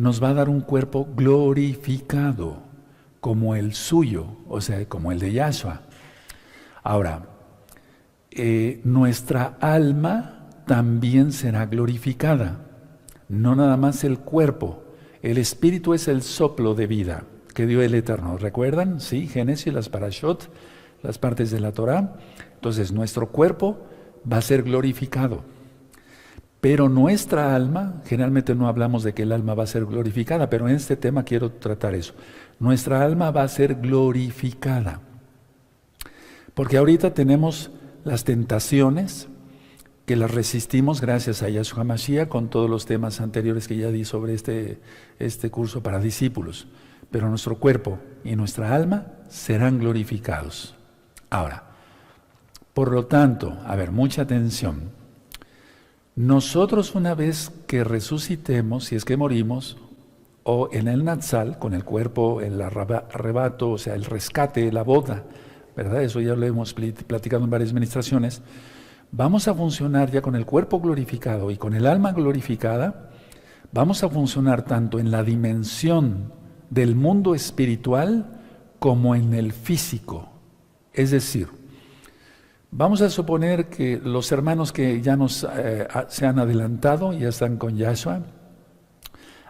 nos va a dar un cuerpo glorificado, como el suyo, o sea, como el de Yahshua. Ahora, nuestra alma también será glorificada, no nada más el cuerpo. El espíritu es el soplo de vida que dio el Eterno. ¿Recuerdan? Sí, Génesis, las parashot, las partes de la Torah. Entonces, nuestro cuerpo va a ser glorificado. Pero nuestra alma, generalmente no hablamos de que el alma va a ser glorificada, pero en este tema quiero tratar eso. Nuestra alma va a ser glorificada. Porque ahorita tenemos las tentaciones que las resistimos gracias a Yahshua Mashiach con todos los temas anteriores que ya di sobre este curso para discípulos. Pero nuestro cuerpo y nuestra alma serán glorificados. Ahora, por lo tanto, a ver, mucha atención. Nosotros una vez que resucitemos, si es que morimos, o en el Natsal, con el cuerpo, el arrebato, o sea, el rescate, la boda, ¿verdad? Eso ya lo hemos platicado en varias ministraciones. Vamos a funcionar ya con el cuerpo glorificado y con el alma glorificada. Vamos a funcionar tanto en la dimensión del mundo espiritual como en el físico. Es decir, vamos a suponer que los hermanos que ya se han adelantado, ya están con Yahshua,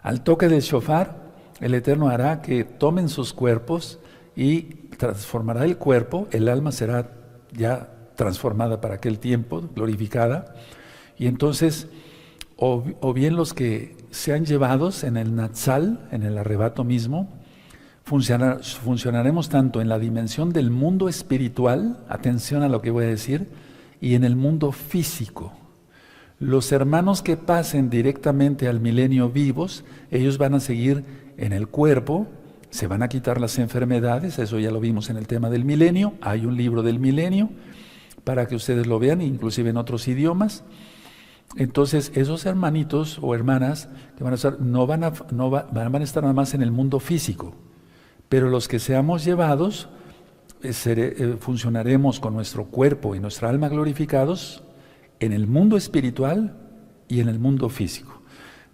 al toque del shofar, el Eterno hará que tomen sus cuerpos y transformará el cuerpo, el alma será ya transformada para aquel tiempo, glorificada, y entonces, o bien los que sean llevados en el Natsal, en el arrebato mismo, funcionaremos tanto en la dimensión del mundo espiritual, atención a lo que voy a decir, y en el mundo físico. Los hermanos que pasen directamente al milenio vivos, ellos van a seguir en el cuerpo, se van a quitar las enfermedades, eso ya lo vimos en el tema del milenio, hay un libro del milenio para que ustedes lo vean, inclusive en otros idiomas. Entonces, esos hermanitos o hermanas que van a estar, van a estar nada más en el mundo físico, pero los que seamos llevados, funcionaremos con nuestro cuerpo y nuestra alma glorificados en el mundo espiritual y en el mundo físico.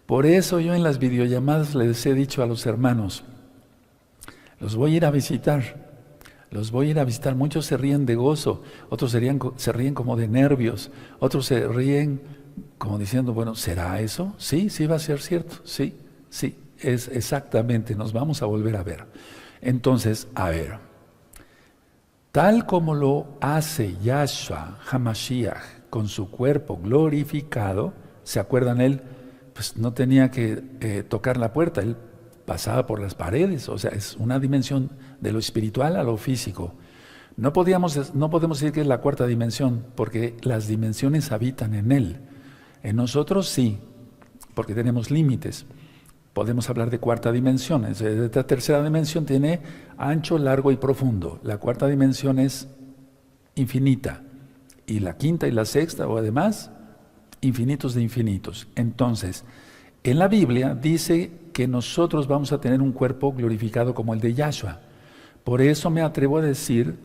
Por eso yo en las videollamadas les he dicho a los hermanos, los voy a ir a visitar, muchos se ríen de gozo, otros se ríen como de nervios, otros se ríen como diciendo, bueno, ¿será eso? Sí, sí va a ser cierto, sí, es exactamente, nos vamos a volver a ver. Entonces, a ver, tal como lo hace Yahshua HaMashiach con su cuerpo glorificado, ¿se acuerdan? Él pues no tenía que tocar la puerta, él pasaba por las paredes, o sea, es una dimensión de lo espiritual a lo físico. No podemos decir que es la cuarta dimensión, porque las dimensiones habitan en él. En nosotros sí, porque tenemos límites. Podemos hablar de cuarta dimensión. Esta tercera dimensión tiene ancho, largo y profundo. La cuarta dimensión es infinita. Y la quinta y la sexta, o además, infinitos de infinitos. Entonces, en la Biblia dice que nosotros vamos a tener un cuerpo glorificado como el de Yahshua. Por eso me atrevo a decir,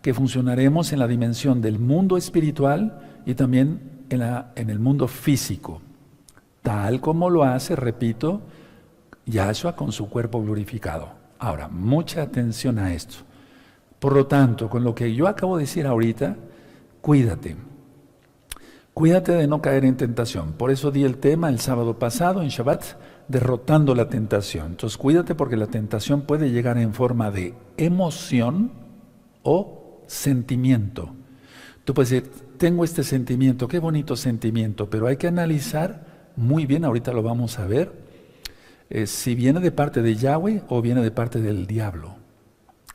que funcionaremos en la dimensión del mundo espiritual y también en el mundo físico. Tal como lo hace, repito, Yahshua con su cuerpo glorificado. Ahora, mucha atención a esto. Por lo tanto, con lo que yo acabo de decir ahorita, cuídate. Cuídate de no caer en tentación. Por eso di el tema el sábado pasado en Shabbat, derrotando la tentación. Entonces cuídate porque la tentación puede llegar en forma de emoción o sentimiento. Tú puedes decir, tengo este sentimiento, qué bonito sentimiento, pero hay que analizar muy bien, ahorita lo vamos a ver, si viene de parte de Yahweh o viene de parte del diablo.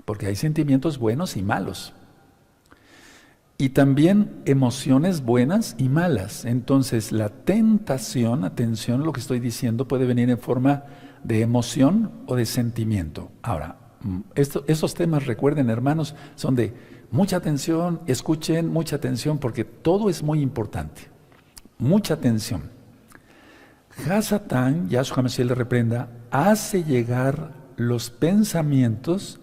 Porque hay sentimientos buenos y malos. Y también emociones buenas y malas. Entonces la tentación, atención a lo que estoy diciendo, puede venir en forma de emoción o de sentimiento. Ahora, estos temas, recuerden hermanos, son de mucha atención, escuchen mucha atención porque todo es muy importante. Mucha atención. Hasatán, Yahshua Mashiach le reprenda, hace llegar los pensamientos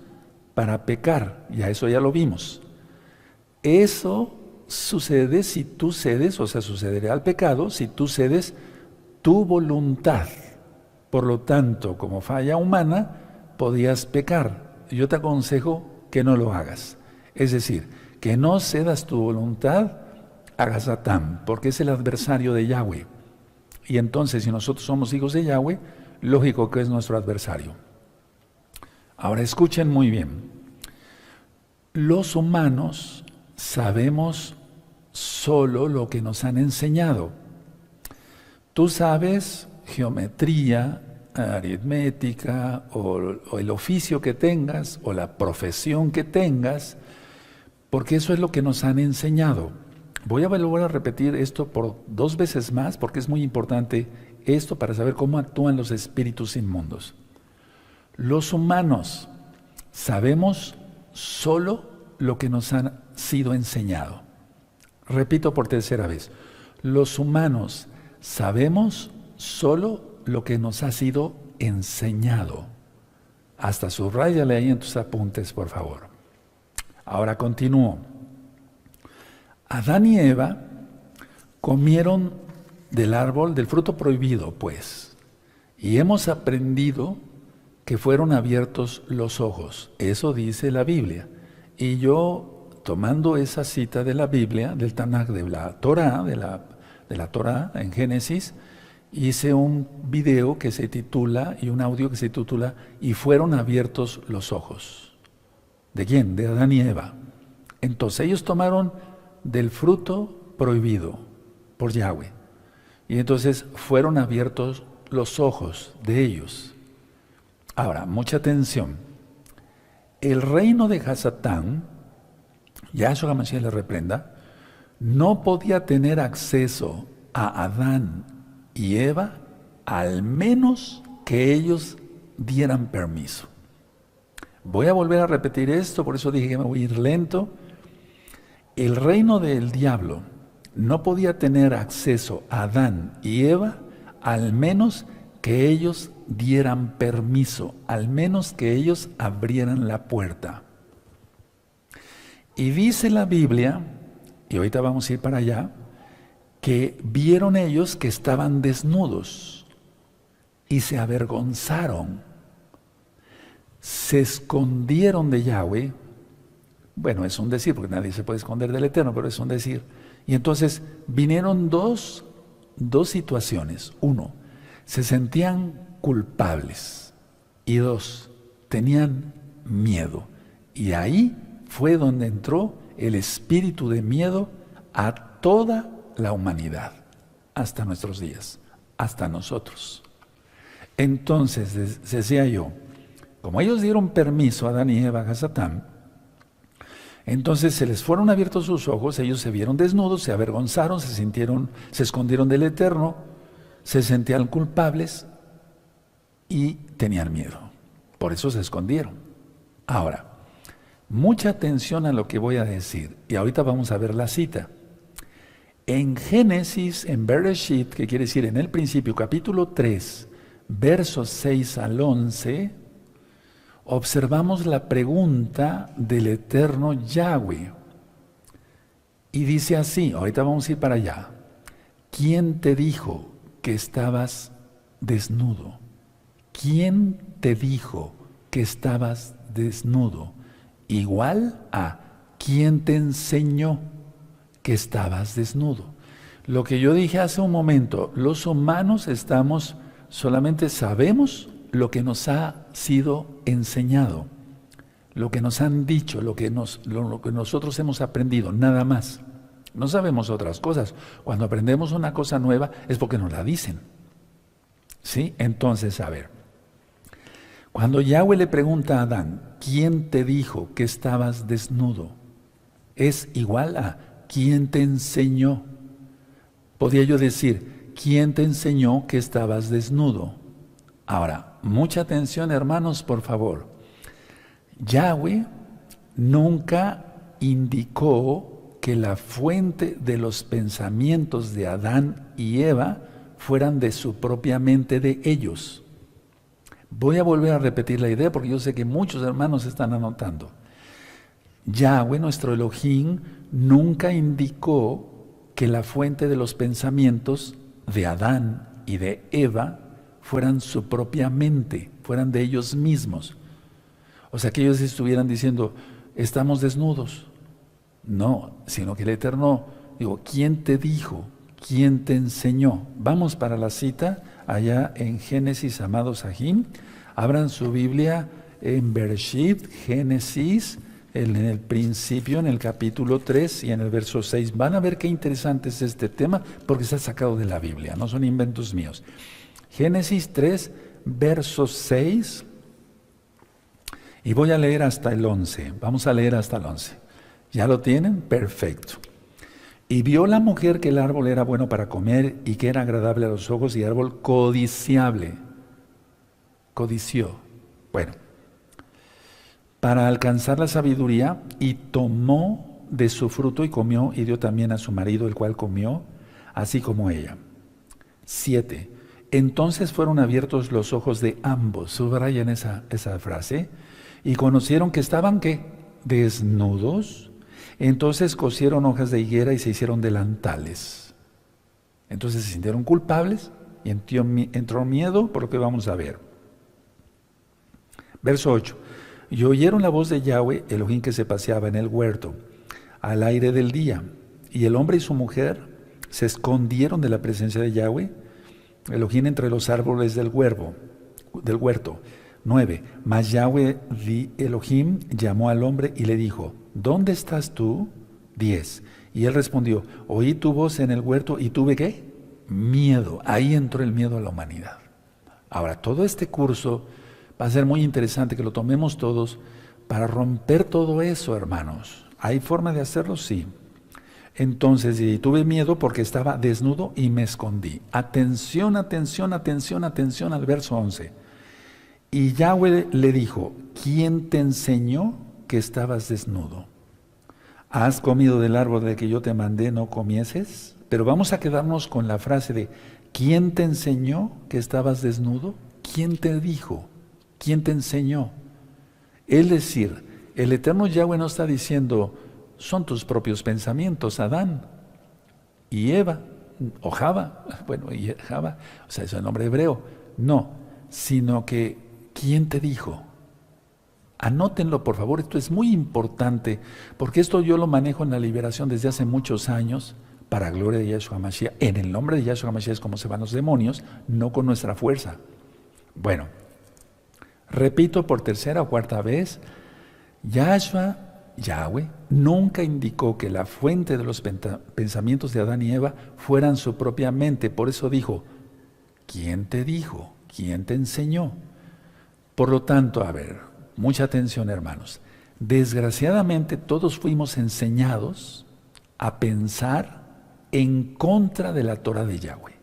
para pecar. Ya eso ya lo vimos. Eso sucede si tú cedes, o sea, sucederá al pecado si tú cedes tu voluntad. Por lo tanto, como falla humana, podías pecar. Yo te aconsejo que no lo hagas. Es decir, que no cedas tu voluntad a Satán, porque es el adversario de Yahweh. Y entonces, si nosotros somos hijos de Yahweh, lógico que es nuestro adversario. Ahora escuchen muy bien. Los humanos sabemos solo lo que nos han enseñado. Tú sabes geometría, aritmética, o el oficio que tengas, o la profesión que tengas, porque eso es lo que nos han enseñado. Voy a volver a repetir esto por 2 veces más, porque es muy importante esto para saber cómo actúan los espíritus inmundos. Los humanos sabemos solo lo que nos han sido enseñado. Repito por 3ª vez. Los humanos sabemos solo lo que nos ha sido enseñado. Hasta subráyale ahí en tus apuntes, por favor. Ahora continúo. Adán y Eva comieron del árbol, del fruto prohibido, pues, y hemos aprendido que fueron abiertos los ojos. Eso dice la Biblia. Y yo, tomando esa cita de la Biblia, del Tanaj, de la Torah, de la Torah en Génesis, hice un video que se titula, y un audio que se titula, y fueron abiertos los ojos. ¿De quién? De Adán y Eva. Entonces ellos tomaron del fruto prohibido por Yahweh. Y entonces fueron abiertos los ojos de ellos. Ahora, mucha atención. El reino de Hasatán, Yahshua HaMashiach le reprenda, no podía tener acceso a Adán y Eva, al menos que ellos dieran permiso. Voy a volver a repetir esto, por eso dije que me voy a ir lento. El reino del diablo no podía tener acceso a Adán y Eva, al menos que ellos dieran permiso, al menos que ellos abrieran la puerta. Y dice la Biblia, y ahorita vamos a ir para allá, que vieron ellos que estaban desnudos y se avergonzaron, se escondieron de Yahweh. Bueno, es un decir, porque nadie se puede esconder del Eterno, pero es un decir. Y entonces vinieron dos situaciones. 1, se sentían culpables. Y 2, tenían miedo. Y ahí fue donde entró el espíritu de miedo a toda la humanidad, hasta nuestros días, hasta nosotros. Entonces, decía yo, como ellos dieron permiso a Adán y Eva, a Satán, entonces se les fueron abiertos sus ojos, ellos se vieron desnudos, se avergonzaron, se escondieron del Eterno, se sentían culpables y tenían miedo. Por eso se escondieron. Ahora, mucha atención a lo que voy a decir, y ahorita vamos a ver la cita. En Génesis, en Bereshit, que quiere decir en el principio, capítulo 3, versos 6 al 11, observamos la pregunta del eterno Yahweh. Y dice así, ahorita vamos a ir para allá. ¿Quién te dijo que estabas desnudo? ¿Quién te dijo que estabas desnudo? Igual a ¿quién te enseñó que estabas desnudo? Lo que yo dije hace un momento, los humanos solamente sabemos lo que nos ha sido enseñado, lo que nos han dicho, lo que nosotros hemos aprendido, nada más. No sabemos otras cosas. Cuando aprendemos una cosa nueva es porque nos la dicen. ¿Sí? Entonces, a ver, cuando Yahweh le pregunta a Adán, ¿quién te dijo que estabas desnudo? Es igual a ¿quién te enseñó? Podría yo decir, ¿quién te enseñó que estabas desnudo? Ahora, mucha atención, hermanos, por favor. Yahweh nunca indicó que la fuente de los pensamientos de Adán y Eva fueran de su propia mente de ellos. Voy a volver a repetir la idea porque yo sé que muchos hermanos están anotando. Yahweh, nuestro Elohim, nunca indicó que la fuente de los pensamientos de Adán y de Eva fueran su propia mente, fueran de ellos mismos. O sea, que ellos estuvieran diciendo, estamos desnudos. No, sino que el Eterno, digo, ¿quién te dijo? ¿Quién te enseñó? Vamos para la cita allá en Génesis, amados Sahim. Abran su Biblia en Bereshit, Génesis, en el principio, en el capítulo 3 y en el verso 6. Van a ver qué interesante es este tema porque está sacado de la Biblia, no son inventos míos. Génesis 3, verso 6. Y voy a leer hasta el 11. Vamos a leer hasta el 11. ¿Ya lo tienen? Perfecto. Y vio la mujer que el árbol era bueno para comer y que era agradable a los ojos y árbol codiciable. Codició. Bueno. Para alcanzar la sabiduría, y tomó de su fruto y comió y dio también a su marido, el cual comió, así como ella. 7. Entonces fueron abiertos los ojos de ambos. Subrayen esa frase. Y conocieron que estaban, ¿qué? Desnudos. Entonces cosieron hojas de higuera y se hicieron delantales. Entonces se sintieron culpables y entró miedo por lo que vamos a ver. Verso 8. Y oyeron la voz de Yahweh, Elohim, que se paseaba en el huerto, al aire del día. Y el hombre y su mujer se escondieron de la presencia de Yahweh, Elohim, entre los árboles del huerto. 9. Mas Yahweh Elohim llamó al hombre y le dijo, ¿dónde estás tú? 10. Y él respondió, oí tu voz en el huerto y tuve, ¿qué? Miedo. Ahí entró el miedo a la humanidad. Ahora, todo este curso va a ser muy interesante que lo tomemos todos para romper todo eso, hermanos. ¿Hay forma de hacerlo? Sí. Entonces, y tuve miedo porque estaba desnudo y me escondí. Atención, atención, atención, atención al verso 11. Y Yahweh le dijo, ¿quién te enseñó que estabas desnudo? ¿Has comido del árbol de que yo te mandé no comieses? Pero vamos a quedarnos con la frase de, ¿quién te enseñó que estabas desnudo? ¿Quién te dijo? ¿Quién te enseñó? Es decir, el eterno Yahweh no está diciendo, son tus propios pensamientos, Adán y Eva, o Java, y Java, o sea, es el nombre hebreo. No, sino que, ¿quién te dijo? Anótenlo, por favor, esto es muy importante, porque esto yo lo manejo en la liberación desde hace muchos años, para gloria de Yahshua Mashiach. En el nombre de Yahshua Mashiach es como se van los demonios, no con nuestra fuerza. Bueno, repito por tercera o cuarta vez, Yahweh, nunca indicó que la fuente de los pensamientos de Adán y Eva fueran su propia mente. Por eso dijo, ¿quién te dijo? ¿Quién te enseñó? Por lo tanto, a ver, mucha atención, hermanos. Desgraciadamente todos fuimos enseñados a pensar en contra de la Torah de Yahweh.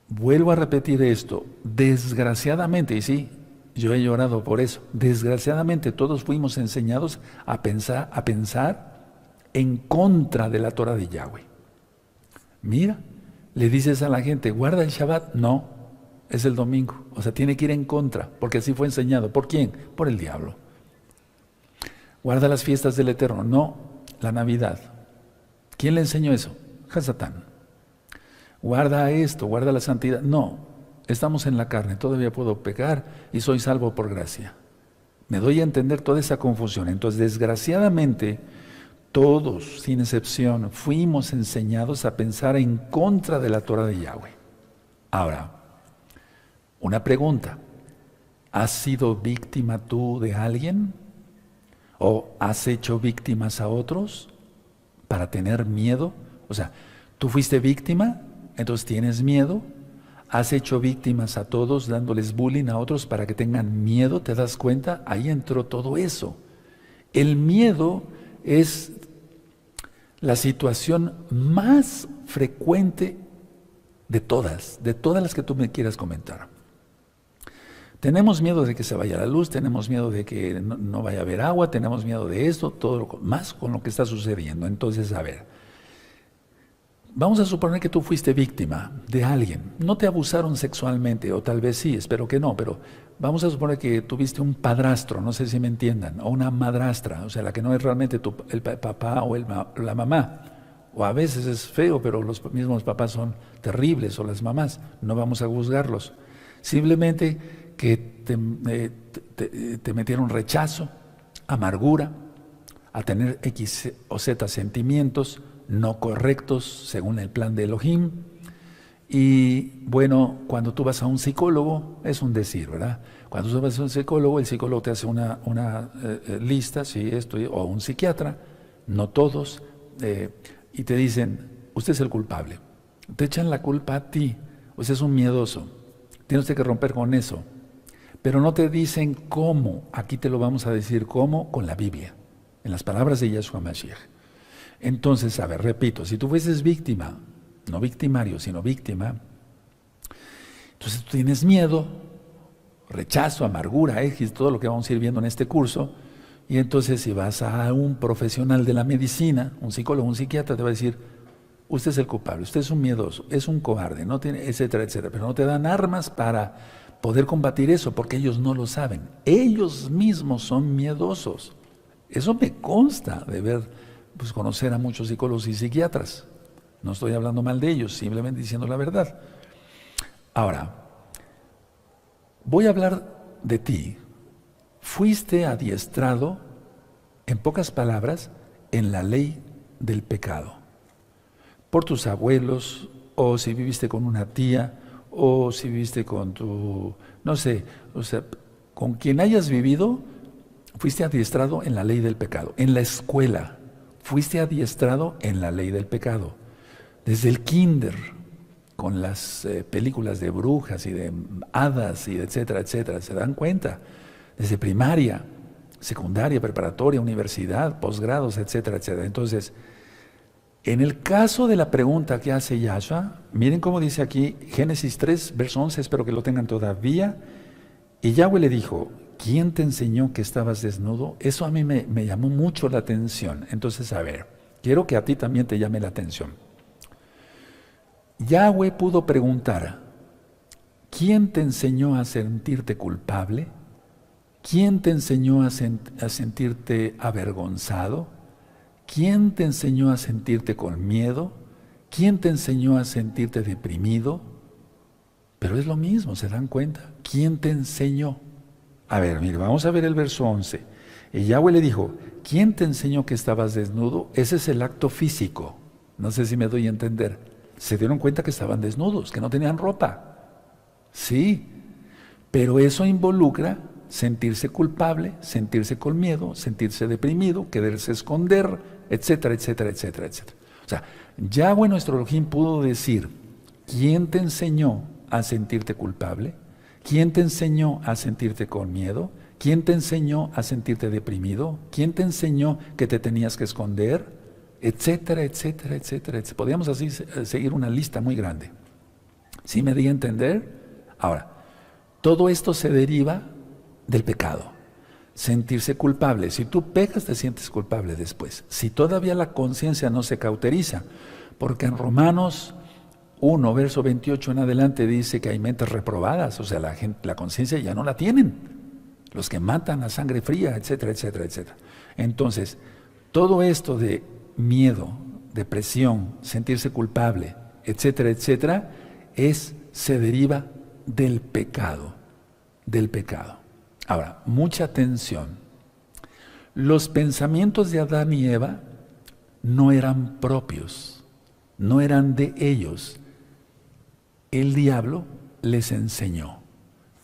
Vuelvo a repetir esto, desgraciadamente, y sí, yo he llorado por eso, desgraciadamente todos fuimos enseñados a pensar en contra de la Torah de Yahweh. Mira, le dices a la gente, guarda el Shabbat, no, es el domingo, o sea, tiene que ir en contra, porque así fue enseñado. ¿Por quién? Por el diablo. Guarda las fiestas del Eterno, no, la Navidad. ¿Quién le enseñó eso? Hasatán. Guarda esto, guarda la santidad. No, estamos en la carne, todavía puedo pecar y soy salvo por gracia. Me doy a entender toda esa confusión. Entonces, desgraciadamente, todos, sin excepción, fuimos enseñados a pensar en contra de la Torah de Yahweh. Ahora, una pregunta. ¿Has sido víctima tú de alguien? ¿O has hecho víctimas a otros para tener miedo? O sea, ¿tú fuiste víctima? Entonces tienes miedo. ¿Has hecho víctimas a todos dándoles bullying a otros para que tengan miedo? ¿Te das cuenta? Ahí entró todo eso. El miedo es la situación más frecuente de todas las que tú me quieras comentar. Tenemos miedo de que se vaya la luz, tenemos miedo de que no vaya a haber agua, tenemos miedo de esto, todo más con lo que está sucediendo. Entonces, a ver, vamos a suponer que tú fuiste víctima de alguien. No te abusaron sexualmente, o tal vez sí, espero que no, pero vamos a suponer que tuviste un padrastro, no sé si me entiendan, o una madrastra, o sea, la que no es realmente el papá o la mamá, o a veces es feo, pero los mismos papás son terribles, o las mamás, no vamos a juzgarlos. Simplemente que te metieron rechazo, amargura, a tener X o Z sentimientos no correctos según el plan de Elohim. Y bueno, cuando tú vas a un psicólogo, es un decir, ¿verdad? Cuando tú vas a un psicólogo, el psicólogo te hace una lista, sí, esto, o un psiquiatra, no todos, y te dicen, usted es el culpable. Te echan la culpa a ti, usted es un miedoso, tiene usted que romper con eso. Pero no te dicen cómo, aquí te lo vamos a decir cómo, con la Biblia, en las palabras de Yeshua Mashiach. Entonces, a ver, repito, si tú fueses víctima, no victimario, sino víctima, entonces tú tienes miedo, rechazo, amargura, X, todo lo que vamos a ir viendo en este curso, y entonces si vas a un profesional de la medicina, un psicólogo, un psiquiatra, te va a decir, usted es el culpable, usted es un miedoso, es un cobarde, no tiene, etcétera, etcétera, pero no te dan armas para poder combatir eso, porque ellos no lo saben, ellos mismos son miedosos. Eso me consta de ver, pues conocer a muchos psicólogos y psiquiatras. No estoy hablando mal de ellos, simplemente diciendo la verdad. Ahora, voy a hablar de ti. Fuiste adiestrado, en pocas palabras, en la ley del pecado. Por tus abuelos, o si viviste con una tía, o si viviste con tu, no sé, o sea, con quien hayas vivido, fuiste adiestrado en la ley del pecado. En la escuela, fuiste adiestrado en la ley del pecado. Desde el kinder, con las películas de brujas y de hadas y etcétera, etcétera, se dan cuenta. Desde primaria, secundaria, preparatoria, universidad, posgrados, etcétera, etcétera. Entonces, en el caso de la pregunta que hace Yahshua, miren cómo dice aquí, Génesis 3, verso 11, espero que lo tengan todavía. Y Yahweh le dijo, ¿quién te enseñó que estabas desnudo? Eso a mí me llamó mucho la atención. Entonces, a ver, quiero que a ti también te llame la atención. Yahweh pudo preguntar, ¿quién te enseñó a sentirte culpable? ¿Quién te enseñó a sentirte avergonzado? ¿Quién te enseñó a sentirte con miedo? ¿Quién te enseñó a sentirte deprimido? Pero es lo mismo, ¿se dan cuenta? ¿Quién te enseñó? A ver, mire, vamos a ver el verso 11. Y Yahweh le dijo, ¿quién te enseñó que estabas desnudo? Ese es el acto físico. No sé si me doy a entender. Se dieron cuenta que estaban desnudos, que no tenían ropa. Sí, pero eso involucra sentirse culpable, sentirse con miedo, sentirse deprimido, quererse esconder, etcétera, etcétera, etcétera, etcétera. O sea, Yahweh nuestro Elohim pudo decir, ¿quién te enseñó a sentirte culpable? ¿Quién te enseñó a sentirte con miedo? ¿Quién te enseñó a sentirte deprimido? ¿Quién te enseñó que te tenías que esconder? Etcétera, etcétera, etcétera, etcétera. Podríamos así seguir una lista muy grande. ¿Sí me di a entender? Ahora, todo esto se deriva del pecado. Sentirse culpable. Si tú pecas, te sientes culpable después. Si todavía la conciencia no se cauteriza, porque en Romanos 1, verso 28 en adelante dice que hay mentes reprobadas, o sea, la conciencia ya no la tienen. Los que matan a sangre fría, etcétera, etcétera, etcétera. Entonces, todo esto de miedo, depresión, sentirse culpable, etcétera, etcétera, se deriva del pecado, del pecado. Ahora, mucha atención. Los pensamientos de Adán y Eva no eran propios, no eran de ellos. El diablo les enseñó,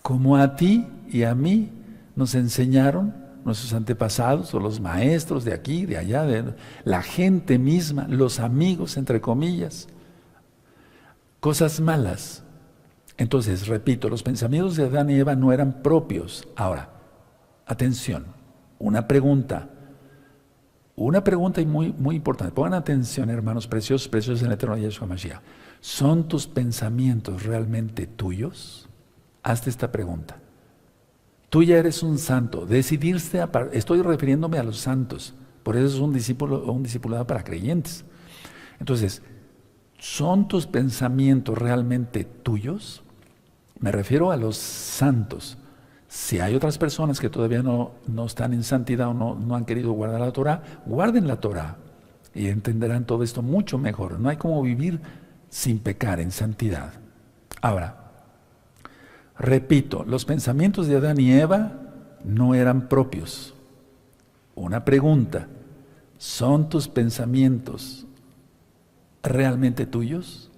como a ti y a mí nos enseñaron nuestros antepasados o los maestros de aquí, de allá, de la gente misma, los amigos, entre comillas, cosas malas. Entonces, repito, los pensamientos de Adán y Eva no eran propios. Ahora, atención, una pregunta y muy, muy importante. Pongan atención, hermanos preciosos, preciosos en el eterno Yeshua Mashiach. ¿Son tus pensamientos realmente tuyos? Hazte esta pregunta. Tú ya eres un santo, estoy refiriéndome a los santos, por eso es un discípulo o un discipulado para creyentes. Entonces, ¿son tus pensamientos realmente tuyos? Me refiero a los santos. Si hay otras personas que todavía no están en santidad o no han querido guardar la Torah, guarden la Torah. y entenderán todo esto mucho mejor. No hay como vivir sin pecar, en santidad. Ahora, repito, los pensamientos de Adán y Eva no eran propios. Una pregunta, ¿son tus pensamientos realmente tuyos?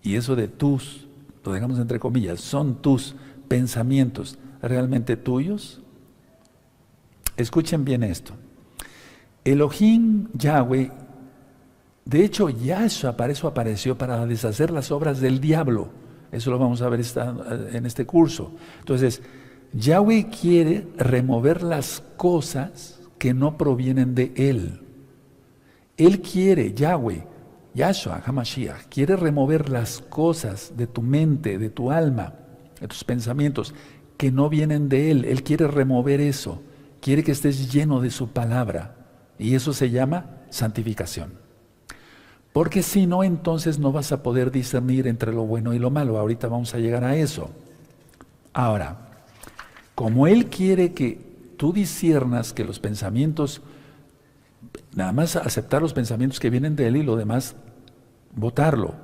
Y eso de tus, lo dejamos entre comillas, ¿son tus pensamientos realmente tuyos? Escuchen bien esto. Elohim, Yahweh, de hecho Yahshua para eso apareció, para deshacer las obras del diablo. Eso lo vamos a ver en este curso. Entonces, Yahweh quiere remover las cosas que no provienen de Él. Él quiere, Yahweh, Yahshua, HaMashiach, quiere remover las cosas de tu mente, de tu alma, de tus pensamientos, que no vienen de Él. Él quiere remover eso. Quiere que estés lleno de su palabra. Y eso se llama santificación. Porque si no, entonces no vas a poder discernir entre lo bueno y lo malo. Ahorita vamos a llegar a eso. Ahora, como Él quiere que tú disciernas que los pensamientos, nada más aceptar los pensamientos que vienen de Él y lo demás, botarlo.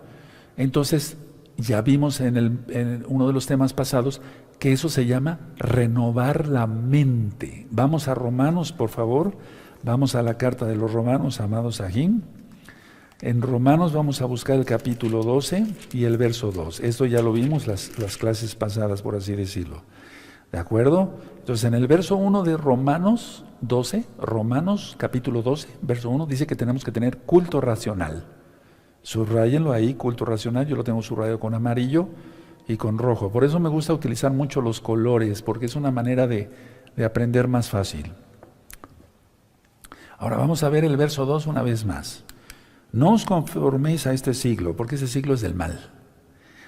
Entonces, ya vimos en uno de los temas pasados que eso se llama renovar la mente. Vamos a Romanos, por favor. Vamos a la carta de los Romanos, amados Sahim. En Romanos vamos a buscar el capítulo 12 y el verso 2. Esto ya lo vimos las clases pasadas, por así decirlo. ¿De acuerdo? Entonces, en el verso 1 de Romanos 12, Romanos capítulo 12, verso 1, dice que tenemos que tener culto racional. Subrayenlo ahí, culto racional. Yo lo tengo subrayado con amarillo y con rojo. Por eso me gusta utilizar mucho los colores, porque es una manera de aprender más fácil. Ahora vamos a ver el verso 2 una vez más. No os conforméis a este siglo, porque ese siglo es del mal,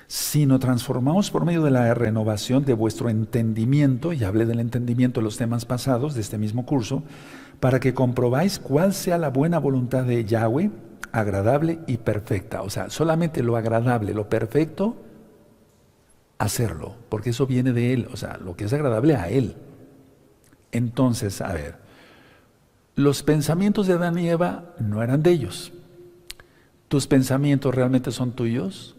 sino transformaos por medio de la renovación de vuestro entendimiento, y hablé del entendimiento en los temas pasados de este mismo curso, para que comprobáis cuál sea la buena voluntad de Yahweh, agradable y perfecta. O sea, solamente lo agradable, lo perfecto, hacerlo, porque eso viene de Él, o sea, lo que es agradable a Él. Entonces, a ver, los pensamientos de Adán y Eva no eran de ellos. ¿Tus pensamientos realmente son tuyos?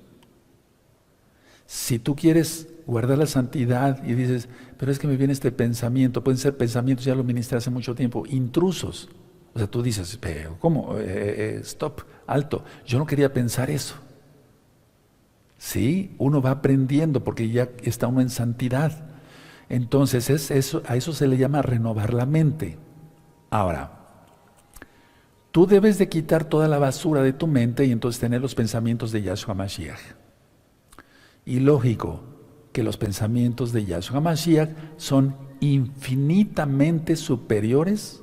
Si tú quieres guardar la santidad y dices, pero es que me viene este pensamiento, pueden ser pensamientos, ya lo ministré hace mucho tiempo, intrusos. O sea, tú dices, pero ¿cómo? Stop, alto, yo no quería pensar eso. Sí, uno va aprendiendo porque ya está uno en santidad. Entonces, a eso se le llama renovar la mente. Ahora, tú debes de quitar toda la basura de tu mente y entonces tener los pensamientos de Yahshua Mashiach. Y lógico que los pensamientos de Yahshua Mashiach son infinitamente superiores,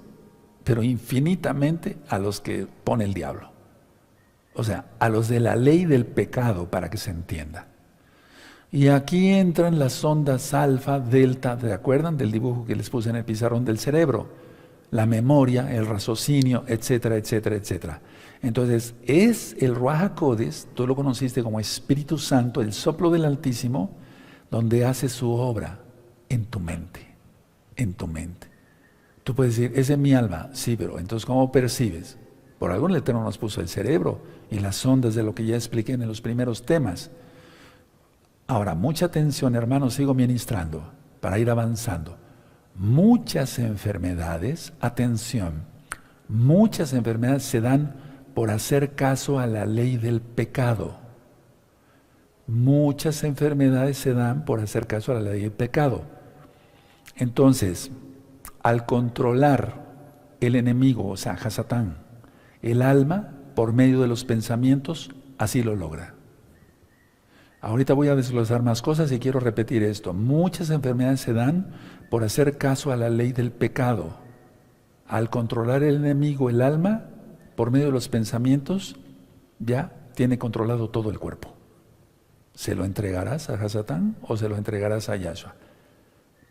pero infinitamente a los que pone el diablo. O sea, a los de la ley del pecado, para que se entienda. Y aquí entran las ondas alfa, delta, ¿te acuerdan del dibujo que les puse en el pizarrón del cerebro? La memoria, el raciocinio, etcétera, etcétera, etcétera. Entonces, es el Ruach HaKodesh, tú lo conociste como Espíritu Santo, el soplo del Altísimo, donde hace su obra en tu mente, en tu mente. Tú puedes decir, es en mi alma, sí, pero entonces, ¿cómo percibes? Por algo el Eterno nos puso el cerebro y las ondas de lo que ya expliqué en los primeros temas. Ahora, mucha atención, hermanos, sigo ministrando para ir avanzando. Muchas enfermedades, atención, muchas enfermedades se dan por hacer caso a la ley del pecado. Muchas enfermedades se dan por hacer caso a la ley del pecado. Entonces, al controlar el enemigo, o sea, Hasatán, el alma, por medio de los pensamientos, así lo logra. Ahorita voy a desglosar más cosas y quiero repetir esto. Muchas enfermedades se dan por hacer caso a la ley del pecado. Al controlar el enemigo, el alma, por medio de los pensamientos, ya tiene controlado todo el cuerpo. ¿Se lo entregarás a Hasatán o se lo entregarás a Yahshua?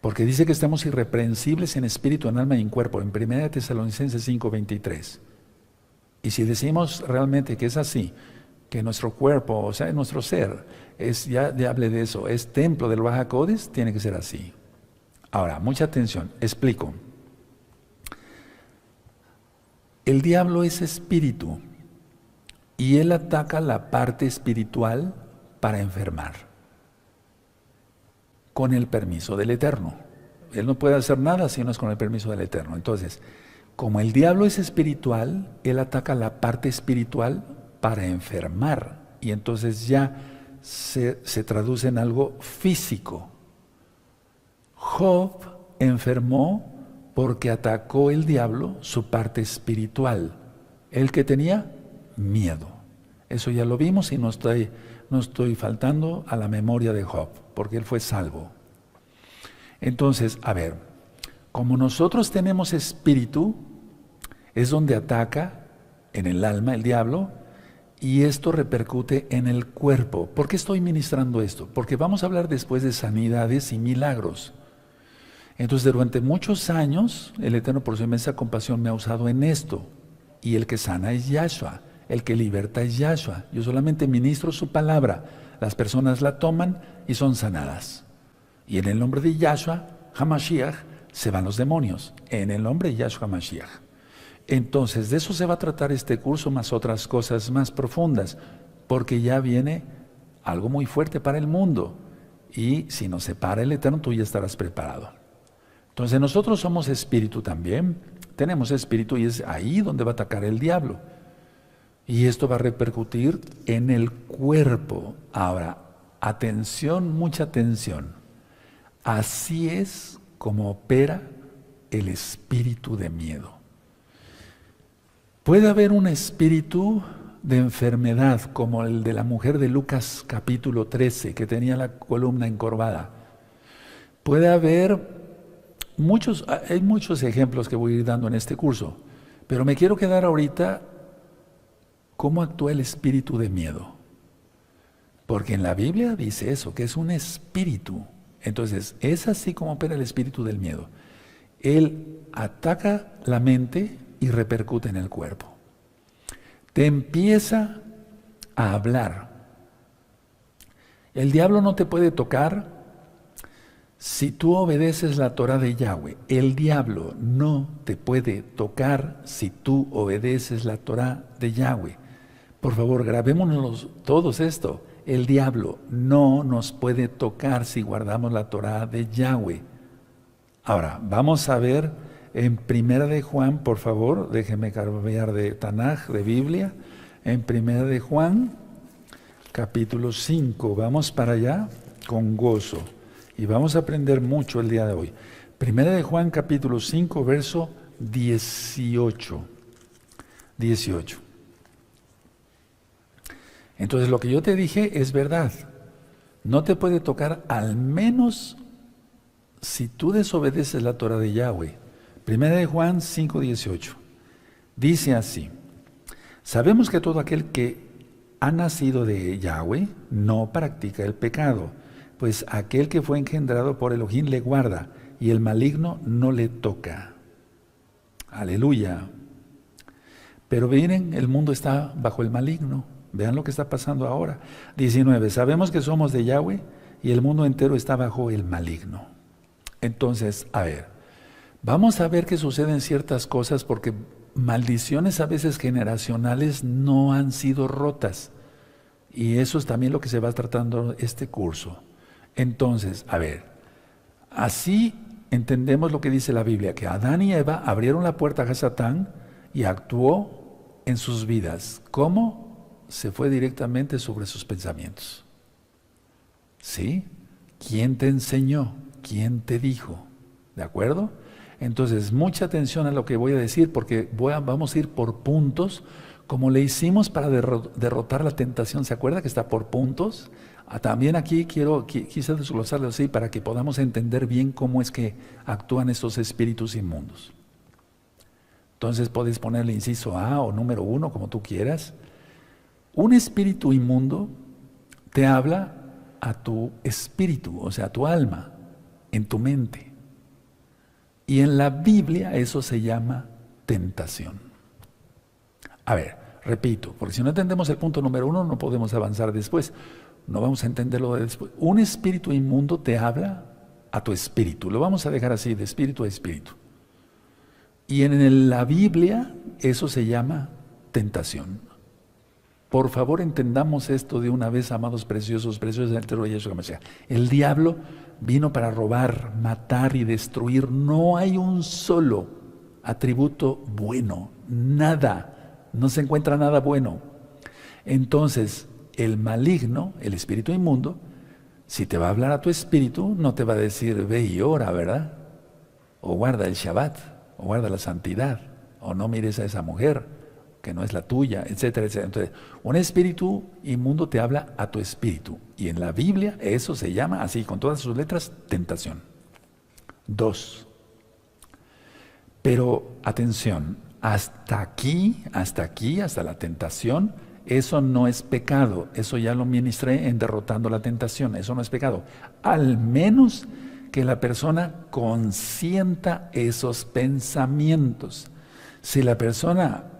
Porque dice que estamos irreprensibles en espíritu, en alma y en cuerpo, en 1 Tesalonicenses 5:23. Y si decimos realmente que es así, que nuestro cuerpo, o sea, nuestro ser, ya hable de eso, es templo del Ruach HaKodesh, tiene que ser así. Ahora, mucha atención, explico. El diablo es espíritu y él ataca la parte espiritual para enfermar, con el permiso del Eterno. Él no puede hacer nada si no es con el permiso del Eterno. Entonces, como el diablo es espiritual, él ataca la parte espiritual para enfermar. Y entonces ya se traduce en algo físico. Job enfermó porque atacó el diablo su parte espiritual. El que tenía miedo. Eso ya lo vimos y no estoy faltando a la memoria de Job, porque él fue salvo. Entonces, a ver, como nosotros tenemos espíritu, es donde ataca en el alma el diablo, y esto repercute en el cuerpo. ¿Por qué estoy ministrando esto? Porque vamos a hablar después de sanidades y milagros. Entonces, durante muchos años, el Eterno por su inmensa compasión me ha usado en esto. Y el que sana es Yahshua, el que liberta es Yahshua. Yo solamente ministro su palabra. Las personas la toman y son sanadas. Y en el nombre de Yahshua HaMashiach se van los demonios. En el nombre de Yahshua HaMashiach. Entonces, de eso se va a tratar este curso, más otras cosas más profundas. Porque ya viene algo muy fuerte para el mundo. Y si nos separa el Eterno, tú ya estarás preparado. Entonces nosotros somos espíritu también, tenemos espíritu y es ahí donde va a atacar el diablo. Y esto va a repercutir en el cuerpo. Ahora, atención, mucha atención. Así es como opera el espíritu de miedo. Puede haber un espíritu de enfermedad como el de la mujer de Lucas capítulo 13 que tenía la columna encorvada. Puede haber hay muchos ejemplos que voy a ir dando en este curso, pero me quiero quedar ahorita cómo actúa el espíritu de miedo. Porque en la Biblia dice eso, que es un espíritu. Entonces, es así como opera el espíritu del miedo. Él ataca la mente y repercute en el cuerpo. Te empieza a hablar. El diablo no te puede tocar si tú obedeces la Torah de Yahweh. El diablo no te puede tocar si tú obedeces la Torah de Yahweh. Por favor, grabémonos todos esto. El diablo no nos puede tocar si guardamos la Torah de Yahweh. Ahora, vamos a ver en Primera de Juan, por favor, déjenme cambiar de Tanaj, de Biblia. En Primera de Juan, capítulo 5, vamos para allá con gozo. Y vamos a aprender mucho el día de hoy. Primera de Juan, capítulo 5, verso 18. Entonces, lo que yo te dije es verdad. No te puede tocar, al menos si tú desobedeces la Torah de Yahweh. Primera de Juan 5, 18. Dice así: sabemos que todo aquel que ha nacido de Yahweh no practica el pecado, pues aquel que fue engendrado por Elohim le guarda, y el maligno no le toca. Aleluya. Pero miren, el mundo está bajo el maligno. Vean lo que está pasando ahora. 19. Sabemos que somos de Yahweh y el mundo entero está bajo el maligno. Entonces, a ver, vamos a ver que suceden ciertas cosas porque maldiciones a veces generacionales no han sido rotas. Y eso es también lo que se va tratando este curso. Entonces, a ver, así entendemos lo que dice la Biblia, que Adán y Eva abrieron la puerta a Satán y actuó en sus vidas. ¿Cómo? Se fue directamente sobre sus pensamientos. ¿Sí? ¿Quién te enseñó? ¿Quién te dijo? ¿De acuerdo? Entonces, mucha atención a lo que voy a decir porque vamos a ir por puntos, como le hicimos para derrotar la tentación. ¿Se acuerda que está por puntos? También aquí quise desglosarlo así para que podamos entender bien cómo es que actúan estos espíritus inmundos. Entonces puedes ponerle inciso A o número 1, como tú quieras. Un espíritu inmundo te habla a tu espíritu, o sea, a tu alma, en tu mente. Y en la Biblia eso se llama tentación. A ver, repito, porque si no entendemos el punto número 1 no podemos avanzar después. No vamos a entenderlo después. Un espíritu inmundo te habla a tu espíritu. Lo vamos a dejar así, de espíritu a espíritu. Y en la Biblia eso se llama tentación. Por favor, entendamos esto de una vez, amados preciosos, preciosos del Eterno Yeshua Mashiach. El diablo vino para robar, matar y destruir. No hay un solo atributo bueno, nada. No se encuentra nada bueno. Entonces, el maligno, el espíritu inmundo, si te va a hablar a tu espíritu, no te va a decir, ve y ora, ¿verdad? O guarda el Shabbat, o guarda la santidad, o no mires a esa mujer que no es la tuya, etcétera, etcétera. Entonces, un espíritu inmundo te habla a tu espíritu. Y en la Biblia eso se llama, así con todas sus letras, tentación. 2. Pero, atención, hasta aquí, hasta la tentación, eso no es pecado. Eso ya lo ministré en Derrotando la Tentación. Eso no es pecado. Al menos que la persona consienta esos pensamientos. Si la persona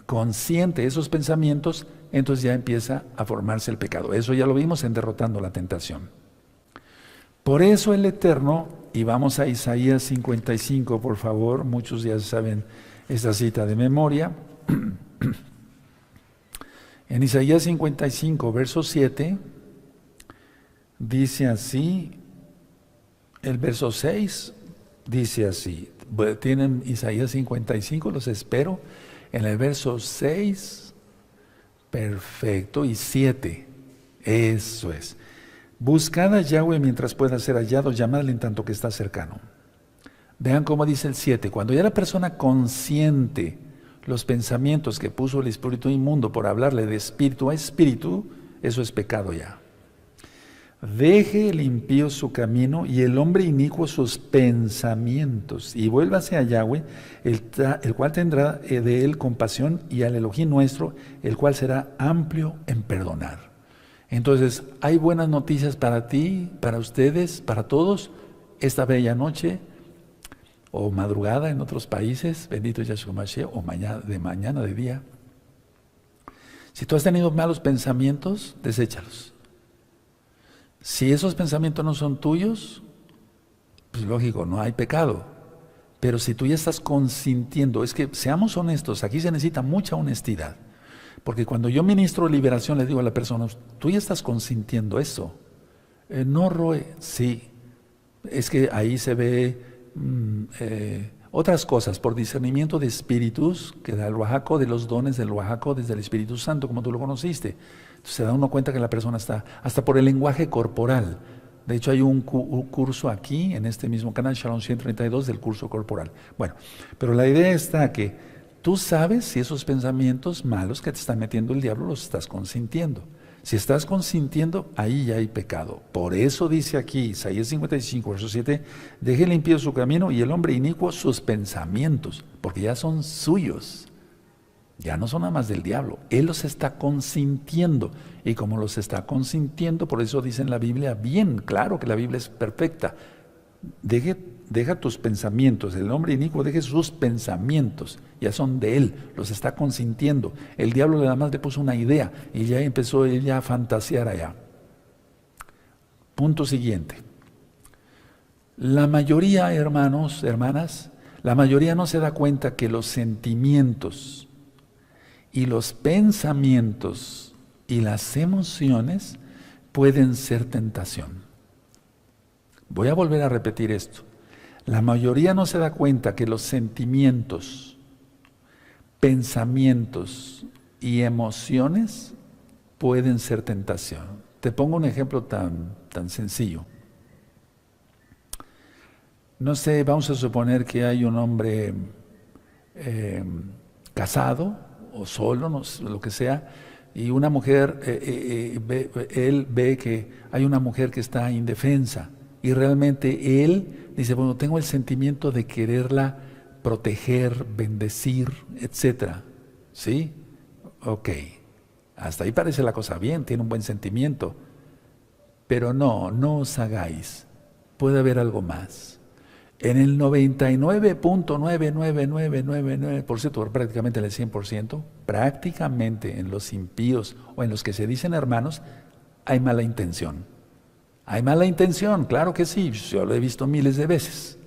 consiente esos pensamientos, entonces ya empieza a formarse el pecado. Eso ya lo vimos en Derrotando la Tentación. Por eso el Eterno, y vamos a Isaías 55, por favor, muchos ya saben esta cita de memoria. En Isaías 55, verso 7, dice así, el verso 6 dice así, tienen Isaías 55, los espero, en el verso 6, perfecto, y 7, eso es. Buscad a Yahweh mientras pueda ser hallado, llamadle en tanto que está cercano. Vean cómo dice el 7, cuando ya la persona consiente los pensamientos que puso el espíritu inmundo por hablarle de espíritu a espíritu, eso es pecado ya. Deje el impío su camino y el hombre inicuo sus pensamientos, y vuélvase a Yahweh, el cual tendrá de él compasión, y al Elohim nuestro, el cual será amplio en perdonar. Entonces, hay buenas noticias para ti, para ustedes, para todos, esta bella noche, o madrugada en otros países, bendito Yahshua Mashiach, o mañana de día. Si tú has tenido malos pensamientos, deséchalos. Si esos pensamientos no son tuyos, pues lógico, no hay pecado. Pero si tú ya estás consintiendo, es que seamos honestos, aquí se necesita mucha honestidad. Porque cuando yo ministro liberación, le digo a la persona, tú ya estás consintiendo eso. No, Roe, sí. Es que ahí se ve otras cosas, por discernimiento de espíritus, que da el Oaxaco, de los dones del Oaxaco, desde el Espíritu Santo, como tú lo conociste. Entonces se da uno cuenta que la persona está, hasta por el lenguaje corporal. De hecho hay un curso aquí, en este mismo canal, Shalom 132, del curso corporal. Bueno, pero la idea está que tú sabes si esos pensamientos malos que te está metiendo el diablo los estás consintiendo. Si estás consintiendo, ahí ya hay pecado. Por eso dice aquí, Isaías 55, verso 7, deje limpio su camino y el hombre inicuo sus pensamientos, porque ya son suyos. Ya no son nada más del diablo. Él los está consintiendo. Y como los está consintiendo, por eso dice en la Biblia, bien claro que la Biblia es perfecta. Deja tus pensamientos. El hombre inicuo deje sus pensamientos. Ya son de él. Los está consintiendo. El diablo nada más le puso una idea y ya empezó ella a fantasear allá. Punto siguiente. La mayoría, hermanos, hermanas, la mayoría no se da cuenta que los sentimientos y los pensamientos y las emociones pueden ser tentación. Voy a volver a repetir esto. La mayoría no se da cuenta que los sentimientos, pensamientos y emociones pueden ser tentación. Te pongo un ejemplo tan sencillo. No sé, vamos a suponer que hay un hombre casado o solo, no sé, lo que sea, y una mujer, él ve que hay una mujer que está indefensa, y realmente él dice, bueno, tengo el sentimiento de quererla proteger, bendecir, etcétera. ¿Sí? Ok. Hasta ahí parece la cosa bien, tiene un buen sentimiento. Pero no os hagáis. Puede haber algo más. En el 99.99999%, prácticamente en el 100%, prácticamente en los impíos o en los que se dicen hermanos, hay mala intención. Hay mala intención, claro que sí, yo lo he visto miles de veces.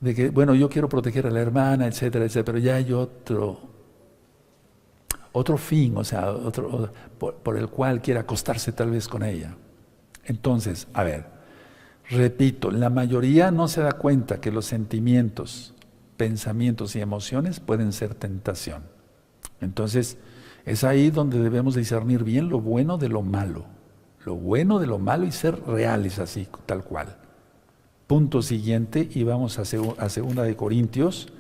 de que, bueno, yo quiero proteger a la hermana, etcétera, etcétera, pero ya hay otro fin, o sea, por el cual quiere acostarse tal vez con ella. Entonces, a ver, repito, la mayoría no se da cuenta que los sentimientos, pensamientos y emociones pueden ser tentación. Entonces, es ahí donde debemos discernir bien lo bueno de lo malo. Lo bueno de lo malo y ser reales así, tal cual. Punto siguiente, y vamos a Segunda de Corintios.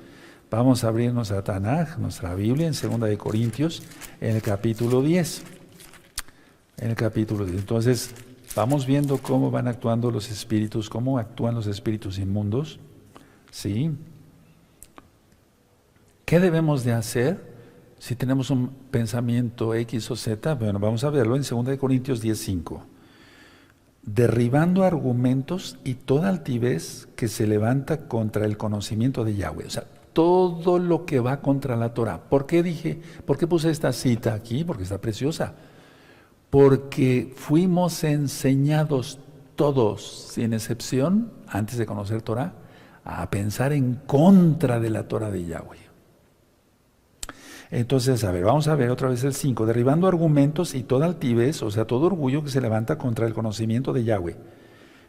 Vamos a abrirnos a Tanaj, nuestra Biblia, en Segunda de Corintios, en el capítulo 10. En el capítulo 10. Entonces, vamos viendo cómo van actuando los espíritus, cómo actúan los espíritus inmundos. ¿Sí? ¿Qué debemos de hacer si tenemos un pensamiento X o Z? Bueno, vamos a verlo en 2 de Corintios 10:5. Derribando argumentos y toda altivez que se levanta contra el conocimiento de Yahweh. O sea, todo lo que va contra la Torah. ¿Por qué puse esta cita aquí? Porque está preciosa. Porque fuimos enseñados todos, sin excepción, antes de conocer Torah, a pensar en contra de la Torah de Yahweh. Entonces, a ver, vamos a ver otra vez el 5. Derribando argumentos y toda altivez, o sea, todo orgullo que se levanta contra el conocimiento de Yahweh.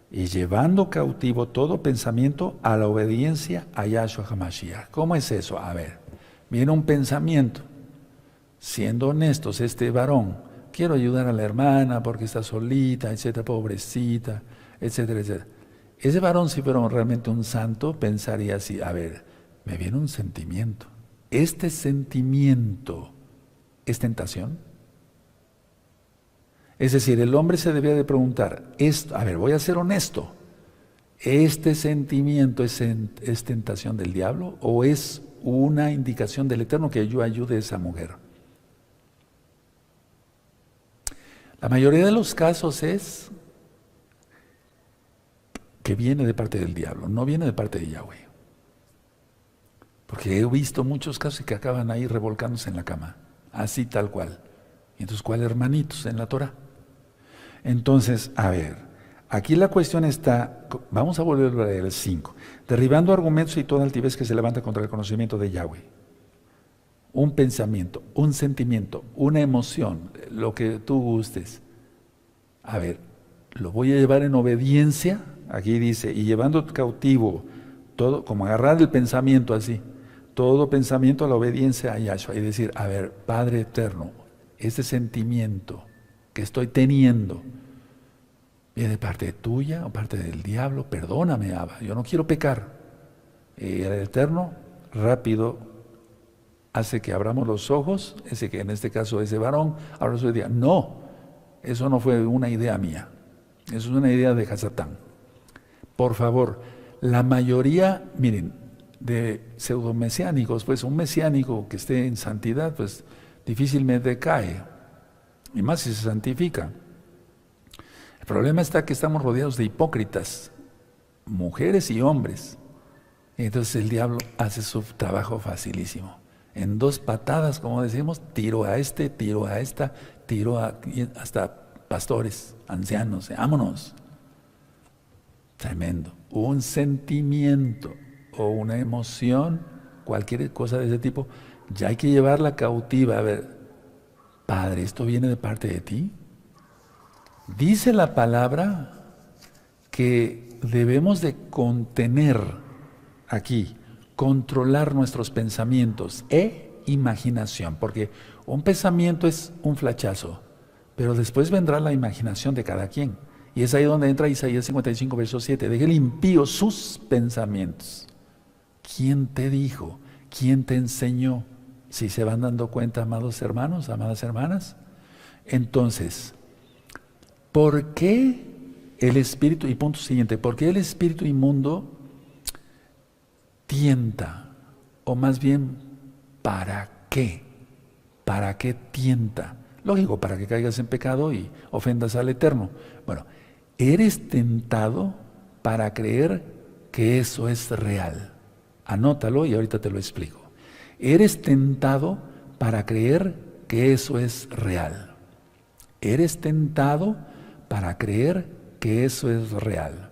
Y llevando cautivo todo pensamiento a la obediencia a Yahshua HaMashiach. ¿Cómo es eso? A ver, viene un pensamiento. Siendo honestos, este varón, quiero ayudar a la hermana porque está solita, etcétera, pobrecita, etcétera, etcétera. Ese varón, si fuera realmente un santo, pensaría así, a ver, me viene un sentimiento. ¿Este sentimiento es tentación? Es decir, el hombre se debía de preguntar, a ver, voy a ser honesto, ¿este sentimiento es tentación del diablo o es una indicación del Eterno que yo ayude a esa mujer? La mayoría de los casos es que viene de parte del diablo, no viene de parte de Yahweh. Porque he visto muchos casos que acaban ahí revolcándose en la cama, así tal cual. Y entonces, ¿cuál hermanitos en la Torah? Entonces, a ver, aquí la cuestión está, vamos a volver a leer el 5. Derribando argumentos y toda altivez que se levanta contra el conocimiento de Yahweh. Un pensamiento, un sentimiento, una emoción, lo que tú gustes. A ver, lo voy a llevar en obediencia, aquí dice, y llevando cautivo todo, como agarrar el pensamiento así, todo pensamiento a la obediencia a Yahshua y decir, a ver, Padre eterno, este sentimiento que estoy teniendo, ¿viene de parte tuya o parte del diablo? Perdóname, Abba, yo no quiero pecar. Y el Eterno rápido hace que abramos los ojos, ese que en este caso ese varón, ahora se diga, no, eso no fue una idea mía, eso es una idea de Hasatán. Por favor, la mayoría, miren, de pseudomesiánicos, pues un mesiánico que esté en santidad, pues difícilmente cae, y más si se santifica. El problema está que estamos rodeados de hipócritas, mujeres y hombres. Y entonces el diablo hace su trabajo facilísimo. En 2 patadas, como decimos, tiro a este, tiro a esta, hasta pastores, ancianos, vámonos. Tremendo. Un sentimiento o una emoción, cualquier cosa de ese tipo, ya hay que llevarla cautiva. A ver, Padre, ¿esto viene de parte de ti? Dice la palabra que debemos de contener aquí, controlar nuestros pensamientos e imaginación, porque un pensamiento es un flachazo, pero después vendrá la imaginación de cada quien. Y es ahí donde entra Isaías 55, verso 7. Deje el impío sus pensamientos. ¿Quién te dijo? ¿Quién te enseñó? Si se van dando cuenta, amados hermanos, amadas hermanas. Entonces, ¿por qué el espíritu, y punto siguiente, por qué el espíritu inmundo tienta? O más bien, ¿para qué? ¿Para qué tienta? Lógico, para que caigas en pecado y ofendas al Eterno. Bueno, eres tentado para creer que eso es real. Anótalo y ahorita te lo explico. Eres tentado para creer que eso es real. Eres tentado para creer que eso es real.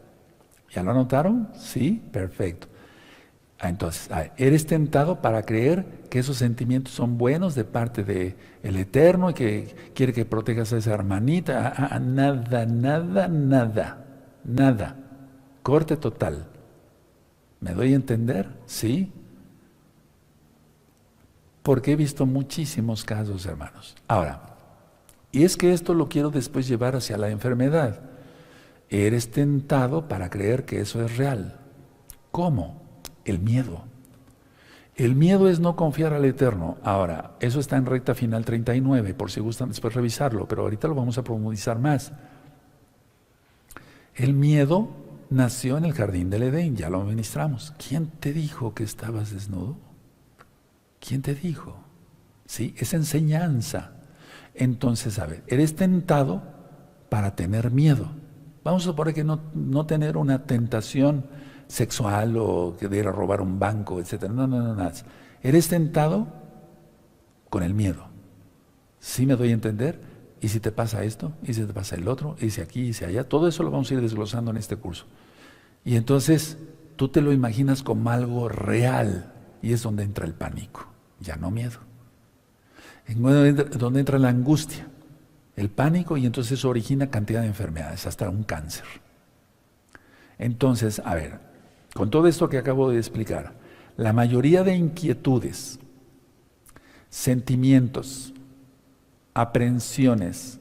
¿Ya lo anotaron? Sí, perfecto. Entonces, eres tentado para creer que esos sentimientos son buenos de parte del Eterno y que quiere que protejas a esa hermanita. Nada, nada, nada, nada. Corte total. ¿Me doy a entender? Sí. Porque he visto muchísimos casos, hermanos. Ahora, y es que esto lo quiero después llevar hacia la enfermedad. Eres tentado para creer que eso es real. ¿Cómo? El miedo. El miedo es no confiar al Eterno. Ahora, eso está en recta final 39, por si gustan después revisarlo, pero ahorita lo vamos a profundizar más. El miedo nació en el jardín del Edén, ya lo ministramos. ¿Quién te dijo que estabas desnudo? ¿Quién te dijo? ¿Sí? Es enseñanza. Entonces, a ver, eres tentado para tener miedo. Vamos a suponer que no tener una tentación sexual o que de ir a robar un banco, etc. No, nada. Eres tentado con el miedo. ¿Sí me doy a entender? ¿Y si te pasa esto? ¿Y si te pasa el otro? ¿Y si aquí? ¿Y si allá? Todo eso lo vamos a ir desglosando en este curso. Y entonces tú te lo imaginas como algo real y es donde entra el pánico, ya no miedo. Donde entra la angustia, el pánico, y entonces eso origina cantidad de enfermedades, hasta un cáncer. Entonces, a ver, con todo esto que acabo de explicar, la mayoría de inquietudes, sentimientos, aprehensiones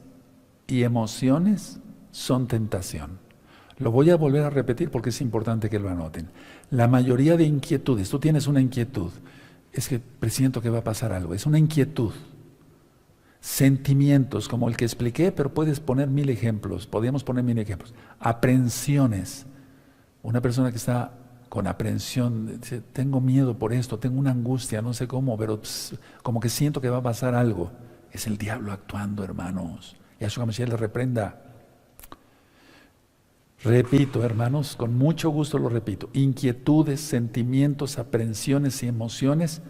y emociones son tentación. Lo voy a volver a repetir porque es importante que lo anoten. La mayoría de inquietudes, tú tienes una inquietud, es que presiento que va a pasar algo, es una inquietud. Sentimientos, como el que expliqué, pero puedes poner 1000 ejemplos, podríamos poner 1000 ejemplos. Aprehensiones, una persona que está con aprehensión, dice, tengo miedo por esto, tengo una angustia, no sé cómo, pero como que siento que va a pasar algo. Es el diablo actuando, hermanos. Yahshua Mashiach le reprenda. Repito, hermanos, con mucho gusto lo repito. Inquietudes, sentimientos, aprehensiones y emociones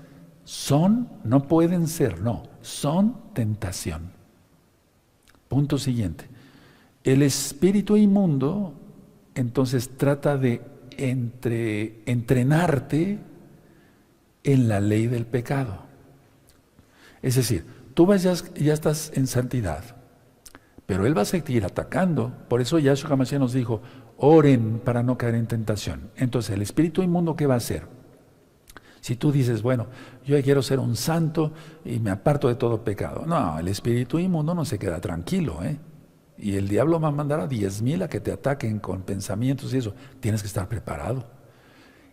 no pueden ser, son tentación. Punto siguiente. El espíritu inmundo, entonces, trata de entrenarte en la ley del pecado. Es decir, tú ya estás en santidad, pero él va a seguir atacando. Por eso Yahshua Mashiach nos dijo, oren para no caer en tentación. Entonces, el espíritu inmundo, ¿qué va a hacer? Si tú dices, bueno, yo quiero ser un santo y me aparto de todo pecado. No, el espíritu inmundo no se queda tranquilo, Y el diablo va a mandar a 10,000 a que te ataquen con pensamientos y eso. Tienes que estar preparado.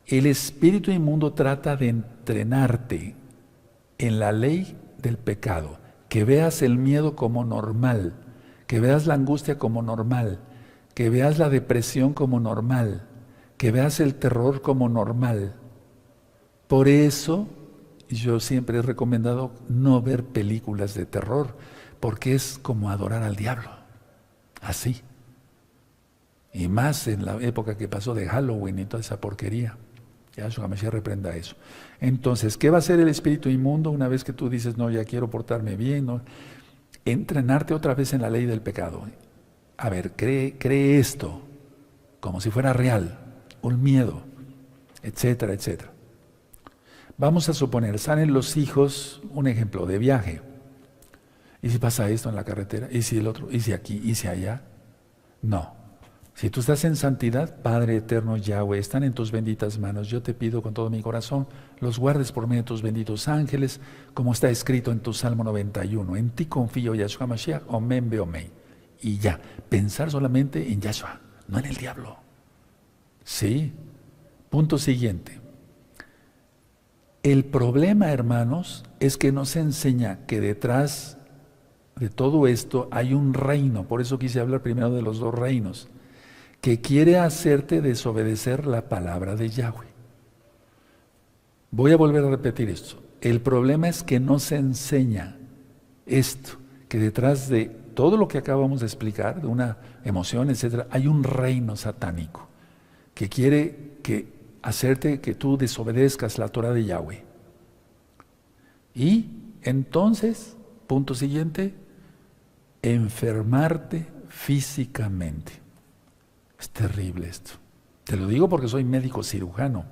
El espíritu inmundo trata de entrenarte en la ley del pecado. Que veas el miedo como normal. Que veas la angustia como normal. Que veas la depresión como normal. Que veas el terror como normal. Por eso yo siempre he recomendado no ver películas de terror, porque es como adorar al diablo. Así. Y más en la época que pasó de Halloween y toda esa porquería. Yahshua Mashiach reprenda eso. Entonces, ¿qué va a hacer el espíritu inmundo una vez que tú dices, no, ya quiero portarme bien? ¿No? Entrenarte otra vez en la ley del pecado. A ver, cree esto como si fuera real, un miedo, etcétera, etcétera. Vamos a suponer, salen los hijos, un ejemplo, de viaje. ¿Y si pasa esto en la carretera? ¿Y si el otro? ¿Y si aquí? ¿Y si allá? No. Si tú estás en santidad, Padre eterno Yahweh, están en tus benditas manos. Yo te pido con todo mi corazón, los guardes por medio de tus benditos ángeles, como está escrito en tu Salmo 91. En ti confío, Yahshua Mashiach, omen beomei. Y ya, pensar solamente en Yahshua, no en el diablo. Sí. Punto siguiente. El problema, hermanos, es que nos enseña que detrás de todo esto hay un reino. Por eso quise hablar primero de los dos reinos, que quiere hacerte desobedecer la palabra de Yahweh. Voy a volver a repetir esto. El problema es que no se enseña esto, que detrás de todo lo que acabamos de explicar, de una emoción, etcétera, hay un reino satánico que quiere hacerte que tú desobedezcas la Torah de Yahweh. Y entonces, punto siguiente, enfermarte físicamente. Es terrible esto. Te lo digo porque soy médico cirujano.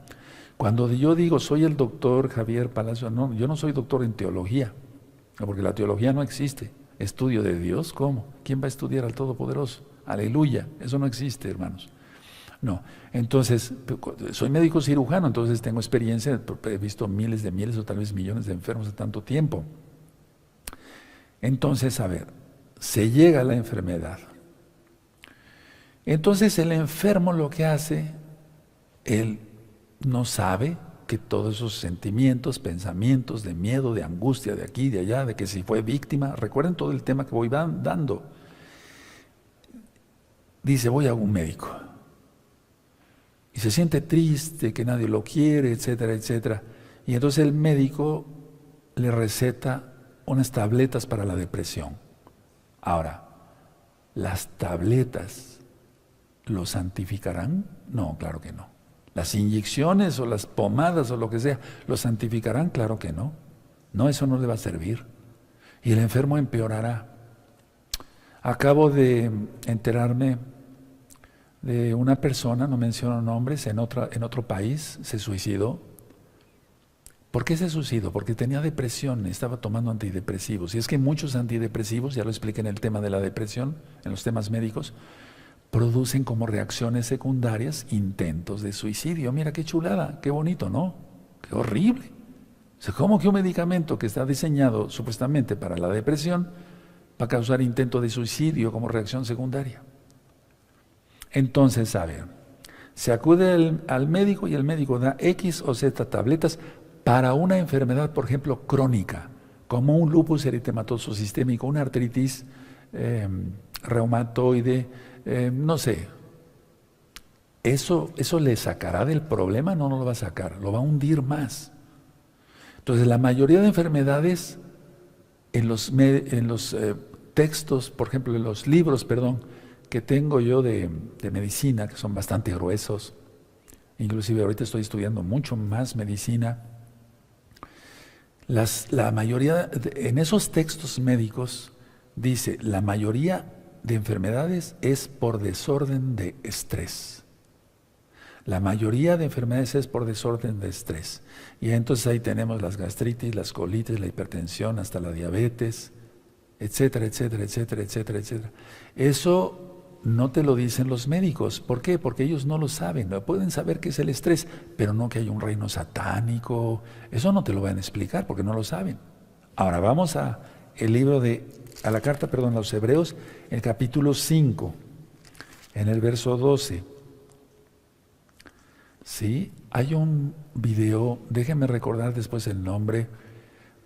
Cuando yo digo soy el doctor Javier Palacio, no, yo no soy doctor en teología, porque la teología no existe. Estudio de Dios, ¿cómo? ¿Quién va a estudiar al Todopoderoso? Aleluya, eso no existe, hermanos. No, entonces, soy médico cirujano, entonces tengo experiencia, he visto miles o tal vez millones de enfermos de tanto tiempo. Entonces, a ver, se llega a la enfermedad. Entonces el enfermo lo que hace, él no sabe que todos esos sentimientos, pensamientos de miedo, de angustia, de aquí, de allá, de que si fue víctima, recuerden todo el tema que voy dando. Dice, voy a un médico. Y se siente triste, que nadie lo quiere, etcétera, etcétera. Y entonces el médico le receta unas tabletas para la depresión. Ahora, ¿las tabletas lo santificarán? No, claro que no. ¿Las inyecciones o las pomadas o lo que sea, lo santificarán? Claro que no. No, eso no le va a servir. Y el enfermo empeorará. Acabo de enterarme de una persona, no menciono nombres, en otro país, se suicidó. ¿Por qué se suicidó? Porque tenía depresión, estaba tomando antidepresivos. Y es que muchos antidepresivos, ya lo expliqué en el tema de la depresión, en los temas médicos, producen como reacciones secundarias intentos de suicidio. Mira qué chulada, qué bonito, ¿no? Qué horrible. O sea, ¿cómo que un medicamento que está diseñado supuestamente para la depresión va a causar intento de suicidio como reacción secundaria? Entonces, a ver, se acude al médico y el médico da X o Z tabletas para una enfermedad, por ejemplo, crónica, como un lupus eritematoso sistémico, una artritis reumatoide, no sé. ¿Eso le sacará del problema? No, no lo va a sacar, lo va a hundir más. Entonces, la mayoría de enfermedades en los textos, por ejemplo, en los libros, que tengo yo de medicina, que son bastante gruesos, inclusive ahorita estoy estudiando mucho más medicina, la mayoría, en esos textos médicos, dice, la mayoría de enfermedades es por desorden de estrés. La mayoría de enfermedades es por desorden de estrés. Y entonces ahí tenemos las gastritis, las colitis, la hipertensión, hasta la diabetes, etcétera, etcétera, etcétera, etcétera, etcétera. Eso no te lo dicen los médicos. ¿Por qué? Porque ellos no lo saben. Pueden saber qué es el estrés, pero no que hay un reino satánico. Eso no te lo van a explicar porque no lo saben. Ahora vamos a la carta a los Hebreos, el capítulo 5, en el verso 12. Sí, hay un video, déjenme recordar después el nombre,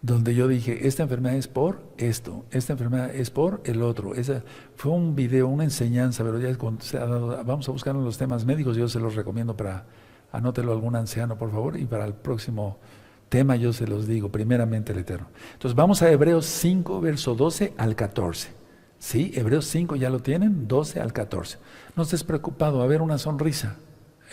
donde yo dije, esta enfermedad es por esto, esta enfermedad es por el otro. Esa fue un video, una enseñanza, pero ya se ha dado, vamos a buscar en los temas médicos, yo se los recomiendo anótelo algún anciano, por favor, y para el próximo tema yo se los digo, primeramente el Eterno. Entonces vamos a Hebreos 5, verso 12 al 14. ¿Sí? Hebreos 5, ¿ya lo tienen? 12 al 14. No estés preocupado, a ver una sonrisa.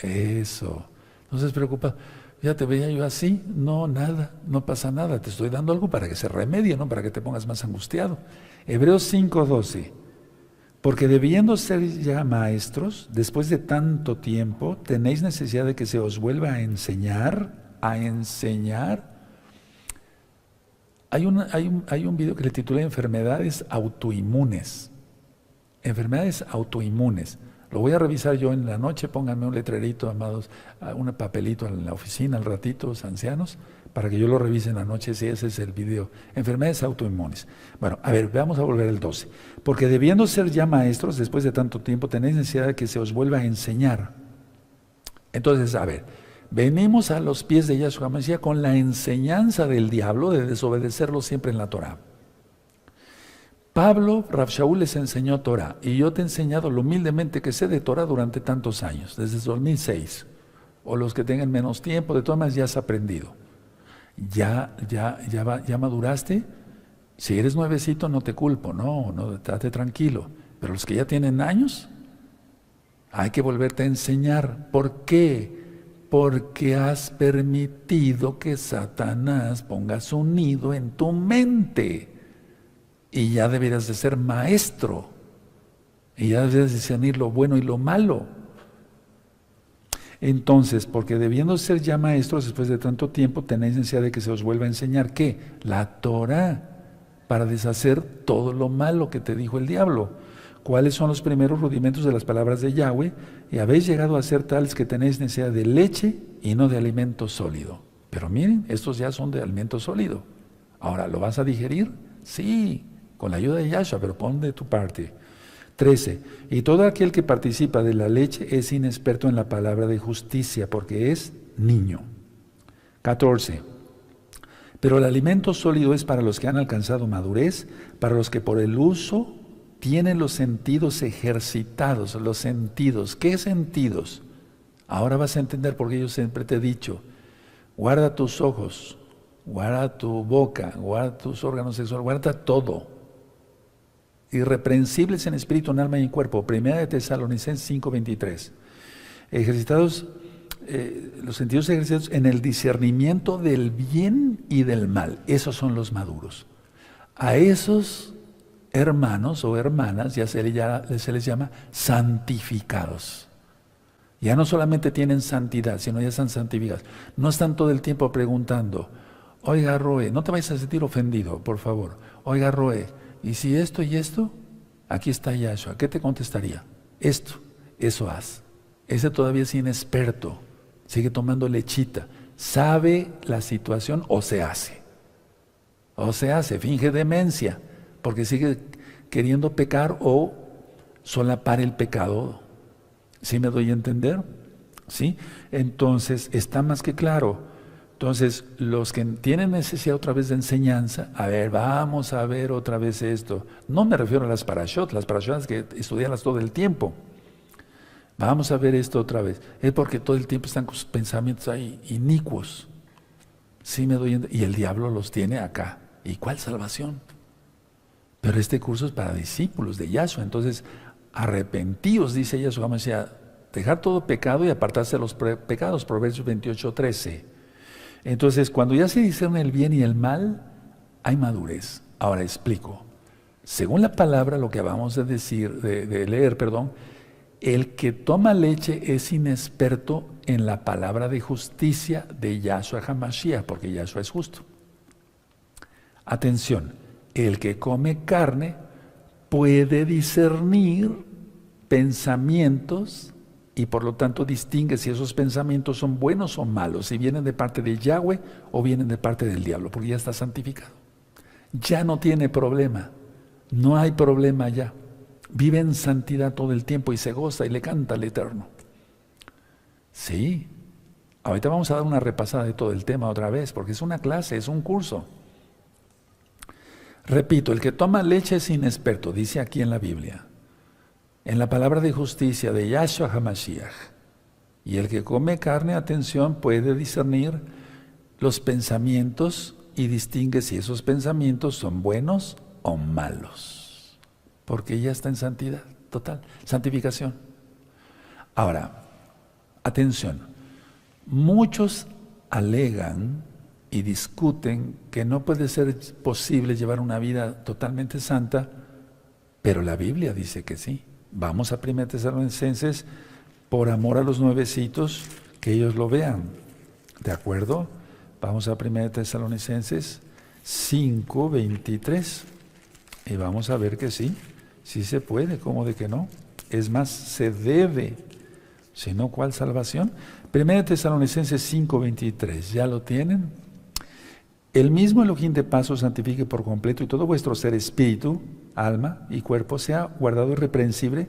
Eso, no estés preocupado. Ya te veía yo así, no, nada, no pasa nada, te estoy dando algo para que se remedie, no para que te pongas más angustiado. Hebreos 5:12, porque debiendo ser ya maestros, después de tanto tiempo, tenéis necesidad de que se os vuelva a enseñar. Hay un video que le titulé Enfermedades autoinmunes. Enfermedades autoinmunes. Lo voy a revisar yo en la noche, pónganme un letrerito, amados, un papelito en la oficina al ratito, los ancianos, para que yo lo revise en la noche, si ese es el video. Enfermedades autoinmunes. Bueno, a ver, vamos a volver al 12. Porque debiendo ser ya maestros, después de tanto tiempo, tenéis necesidad de que se os vuelva a enseñar. Entonces, a ver, venimos a los pies de Yahshua Mesías con la enseñanza del diablo de desobedecerlo siempre en la Torah. Pablo, Rav Shaul les enseñó Torah y yo te he enseñado lo humildemente que sé de Torah durante tantos años, desde 2006. O los que tengan menos tiempo, de todas maneras ya has aprendido. ¿Ya maduraste? Si eres nuevecito no te culpo, no, estate tranquilo. Pero los que ya tienen años, hay que volverte a enseñar. ¿Por qué? Porque has permitido que Satanás ponga su nido en tu mente. Y ya deberías de ser maestro. Y ya deberías discernir lo bueno y lo malo. Entonces, porque debiendo ser ya maestros después de tanto tiempo, tenéis necesidad de que se os vuelva a enseñar, ¿qué? La Torah, para deshacer todo lo malo que te dijo el diablo. ¿Cuáles son los primeros rudimentos de las palabras de Yahweh? Y habéis llegado a ser tales que tenéis necesidad de leche y no de alimento sólido. Pero miren, estos ya son de alimento sólido. Ahora, ¿lo vas a digerir? Sí, con la ayuda de Yahshua, pero pon de tu parte. 13. Y todo aquel que participa de la leche es inexperto en la palabra de justicia, porque es niño. 14. Pero el alimento sólido es para los que han alcanzado madurez, para los que por el uso tienen los sentidos ejercitados, los sentidos. ¿Qué sentidos? Ahora vas a entender porque yo siempre te he dicho, guarda tus ojos, guarda tu boca, guarda tus órganos sexuales, guarda todo. Irreprensibles en espíritu, en alma y en cuerpo. Primera de Tesalonicenses 5:23. Ejercitados, los sentidos ejercitados en el discernimiento del bien y del mal. Esos son los maduros. A esos hermanos o hermanas ya se les llama santificados. Ya no solamente tienen santidad, sino ya están santificados. No están todo el tiempo preguntando, oiga Roe, no te vayas a sentir ofendido, por favor. Oiga Roe, ¿y si esto y esto? Aquí está Yahshua. ¿Qué te contestaría? Esto, eso haz. Ese todavía es inexperto. Sigue tomando lechita. Sabe la situación o se hace. O se hace, finge demencia, porque sigue queriendo pecar o solapar el pecado. ¿Sí me doy a entender? ¿Sí? Entonces, está más que claro. Entonces, los que tienen necesidad otra vez de enseñanza, a ver, vamos a ver otra vez esto. No me refiero a las parashot es que estudiarlas todo el tiempo. Vamos a ver esto otra vez. Es porque todo el tiempo están con sus pensamientos ahí inicuos. Sí me doy y el diablo los tiene acá. ¿Y cuál salvación? Pero este curso es para discípulos de Yahshua. Entonces, arrepentíos, dice Yahshua HaMashiach, dejar todo pecado y apartarse de los pecados. Proverbios 28:13. Entonces, cuando ya se discierne el bien y el mal, hay madurez. Ahora explico. Según la palabra, lo que acabamos de decir, de leer, el que toma leche es inexperto en la palabra de justicia de Yahshua HaMashiach, porque Yahshua es justo. Atención, el que come carne puede discernir pensamientos y por lo tanto distingue si esos pensamientos son buenos o malos, si vienen de parte de Yahweh o vienen de parte del diablo, porque ya está santificado. Ya no tiene problema, no hay problema ya. Vive en santidad todo el tiempo y se goza y le canta al Eterno. Sí, ahorita vamos a dar una repasada de todo el tema otra vez, porque es una clase, es un curso. Repito, el que toma leche es inexperto, dice aquí en la Biblia. En la palabra de justicia de Yahshua HaMashiach. Y el que come carne, atención, puede discernir los pensamientos y distingue si esos pensamientos son buenos o malos. Porque ya está en santidad, total, santificación. Ahora, atención, muchos alegan y discuten que no puede ser posible llevar una vida totalmente santa, pero la Biblia dice que sí. Vamos a 1 Tesalonicenses, por amor a los nuevecitos, que ellos lo vean. ¿De acuerdo? Vamos a 1 Tesalonicenses 5:23. Y vamos a ver que sí se puede, ¿cómo de que no? Es más, se debe. Si no, ¿cuál salvación? 1 Tesalonicenses 5:23, ¿ya lo tienen? El mismo Elohim de paz os santifique por completo y todo vuestro ser, espíritu, alma y cuerpo sea guardado irreprensible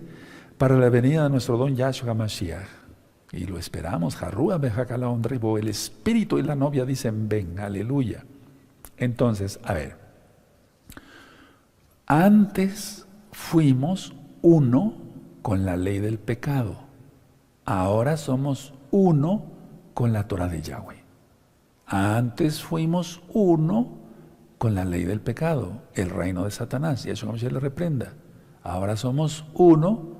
para la venida de nuestro don Yahshua HaMashiach. Y lo esperamos, Jarrúa Bejakala Ondribo, el espíritu y la novia dicen ven, aleluya. Entonces, a ver, antes fuimos uno con la ley del pecado, ahora somos uno con la Torah de Yahweh. Antes fuimos uno con la ley del pecado, el reino de Satanás, y eso como se le reprenda. Ahora somos uno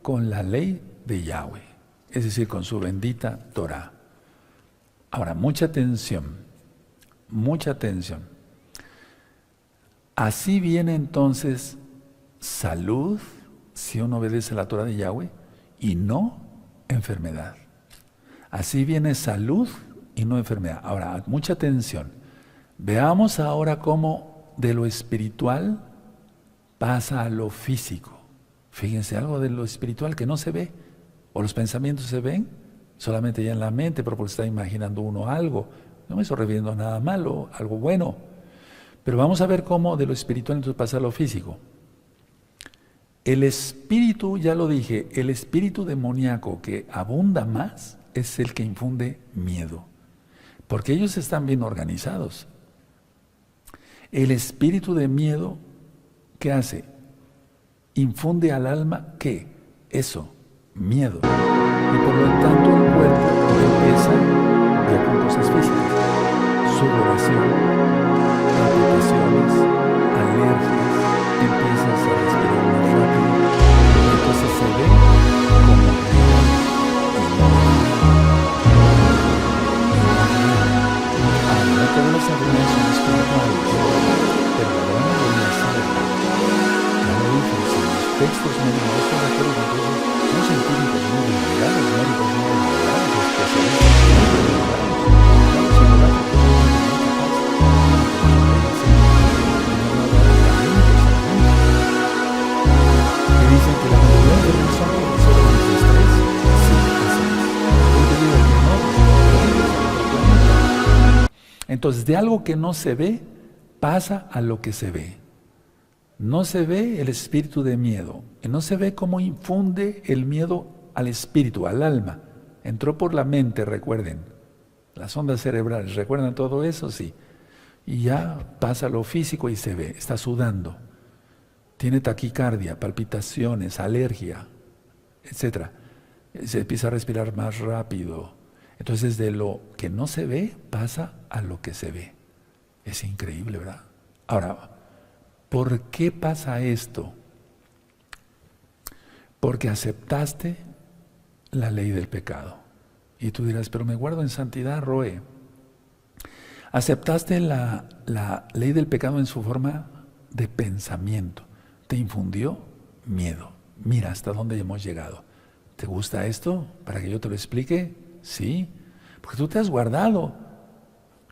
con la ley de Yahweh, es decir, con su bendita Torah. Ahora, mucha atención, mucha atención. Así viene entonces salud, si uno obedece la Torah de Yahweh, y no enfermedad. Así viene salud y no enfermedad. Ahora, mucha atención. Veamos ahora cómo de lo espiritual pasa a lo físico. Fíjense, algo de lo espiritual que no se ve. O los pensamientos se ven solamente ya en la mente, pero porque está imaginando uno algo. No me estoy refiriendo a nada malo, algo bueno. Pero vamos a ver cómo de lo espiritual entonces pasa a lo físico. El espíritu, ya lo dije, el espíritu demoníaco que abunda más es el que infunde miedo. Porque ellos están bien organizados. El espíritu de miedo, ¿qué hace? Infunde al alma, ¿qué? Eso, miedo. Y por lo tanto el cuerpo empieza ya con cosas físicas. Sudoración, palpitaciones, alergias, empiezas a respirar más rápido. Entonces se ve como no todas las enfermedades son espirituales, pero la gran mayoría sabe. Ya lo dije, si los textos médicos no están de acuerdo con todo, son científicos muy divulgados, médicos muy divulgados, especialistas muy divulgados. Que dicen que la mayoría de los son profesores de estrés. Sí, así es. Yo te digo que no, entonces, de algo que no se ve, pasa a lo que se ve. No se ve el espíritu de miedo. No se ve cómo infunde el miedo al espíritu, al alma. Entró por la mente, recuerden. Las ondas cerebrales, ¿recuerdan todo eso? Sí. Y ya pasa a lo físico y se ve. Está sudando. Tiene taquicardia, palpitaciones, alergia, etc. Se empieza a respirar más rápido. Entonces, de lo que no se ve, pasa a lo que se ve. Es increíble, ¿verdad? Ahora, ¿por qué pasa esto? Porque aceptaste la ley del pecado. Y tú dirás, pero me guardo en santidad, Roe. Aceptaste la ley del pecado en su forma de pensamiento. Te infundió miedo. Mira hasta dónde hemos llegado. ¿Te gusta esto? ¿Para que yo te lo explique? Sí, porque tú te has guardado.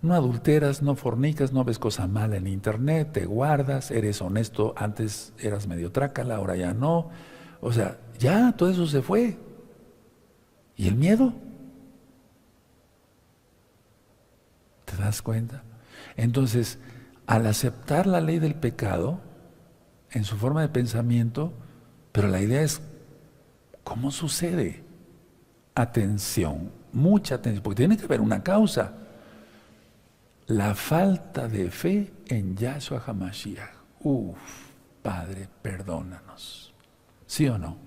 No adulteras, no fornicas, no ves cosa mala en internet, te guardas, eres honesto, antes eras medio trácala, ahora ya no. O sea, ya todo eso se fue. ¿Y el miedo? ¿Te das cuenta? Entonces, al aceptar la ley del pecado, en su forma de pensamiento, pero la idea es, ¿cómo sucede? Atención, mucha atención, porque tiene que haber una causa. La falta de fe en Yahshua HaMashiach. Padre, perdónanos. ¿Sí o no?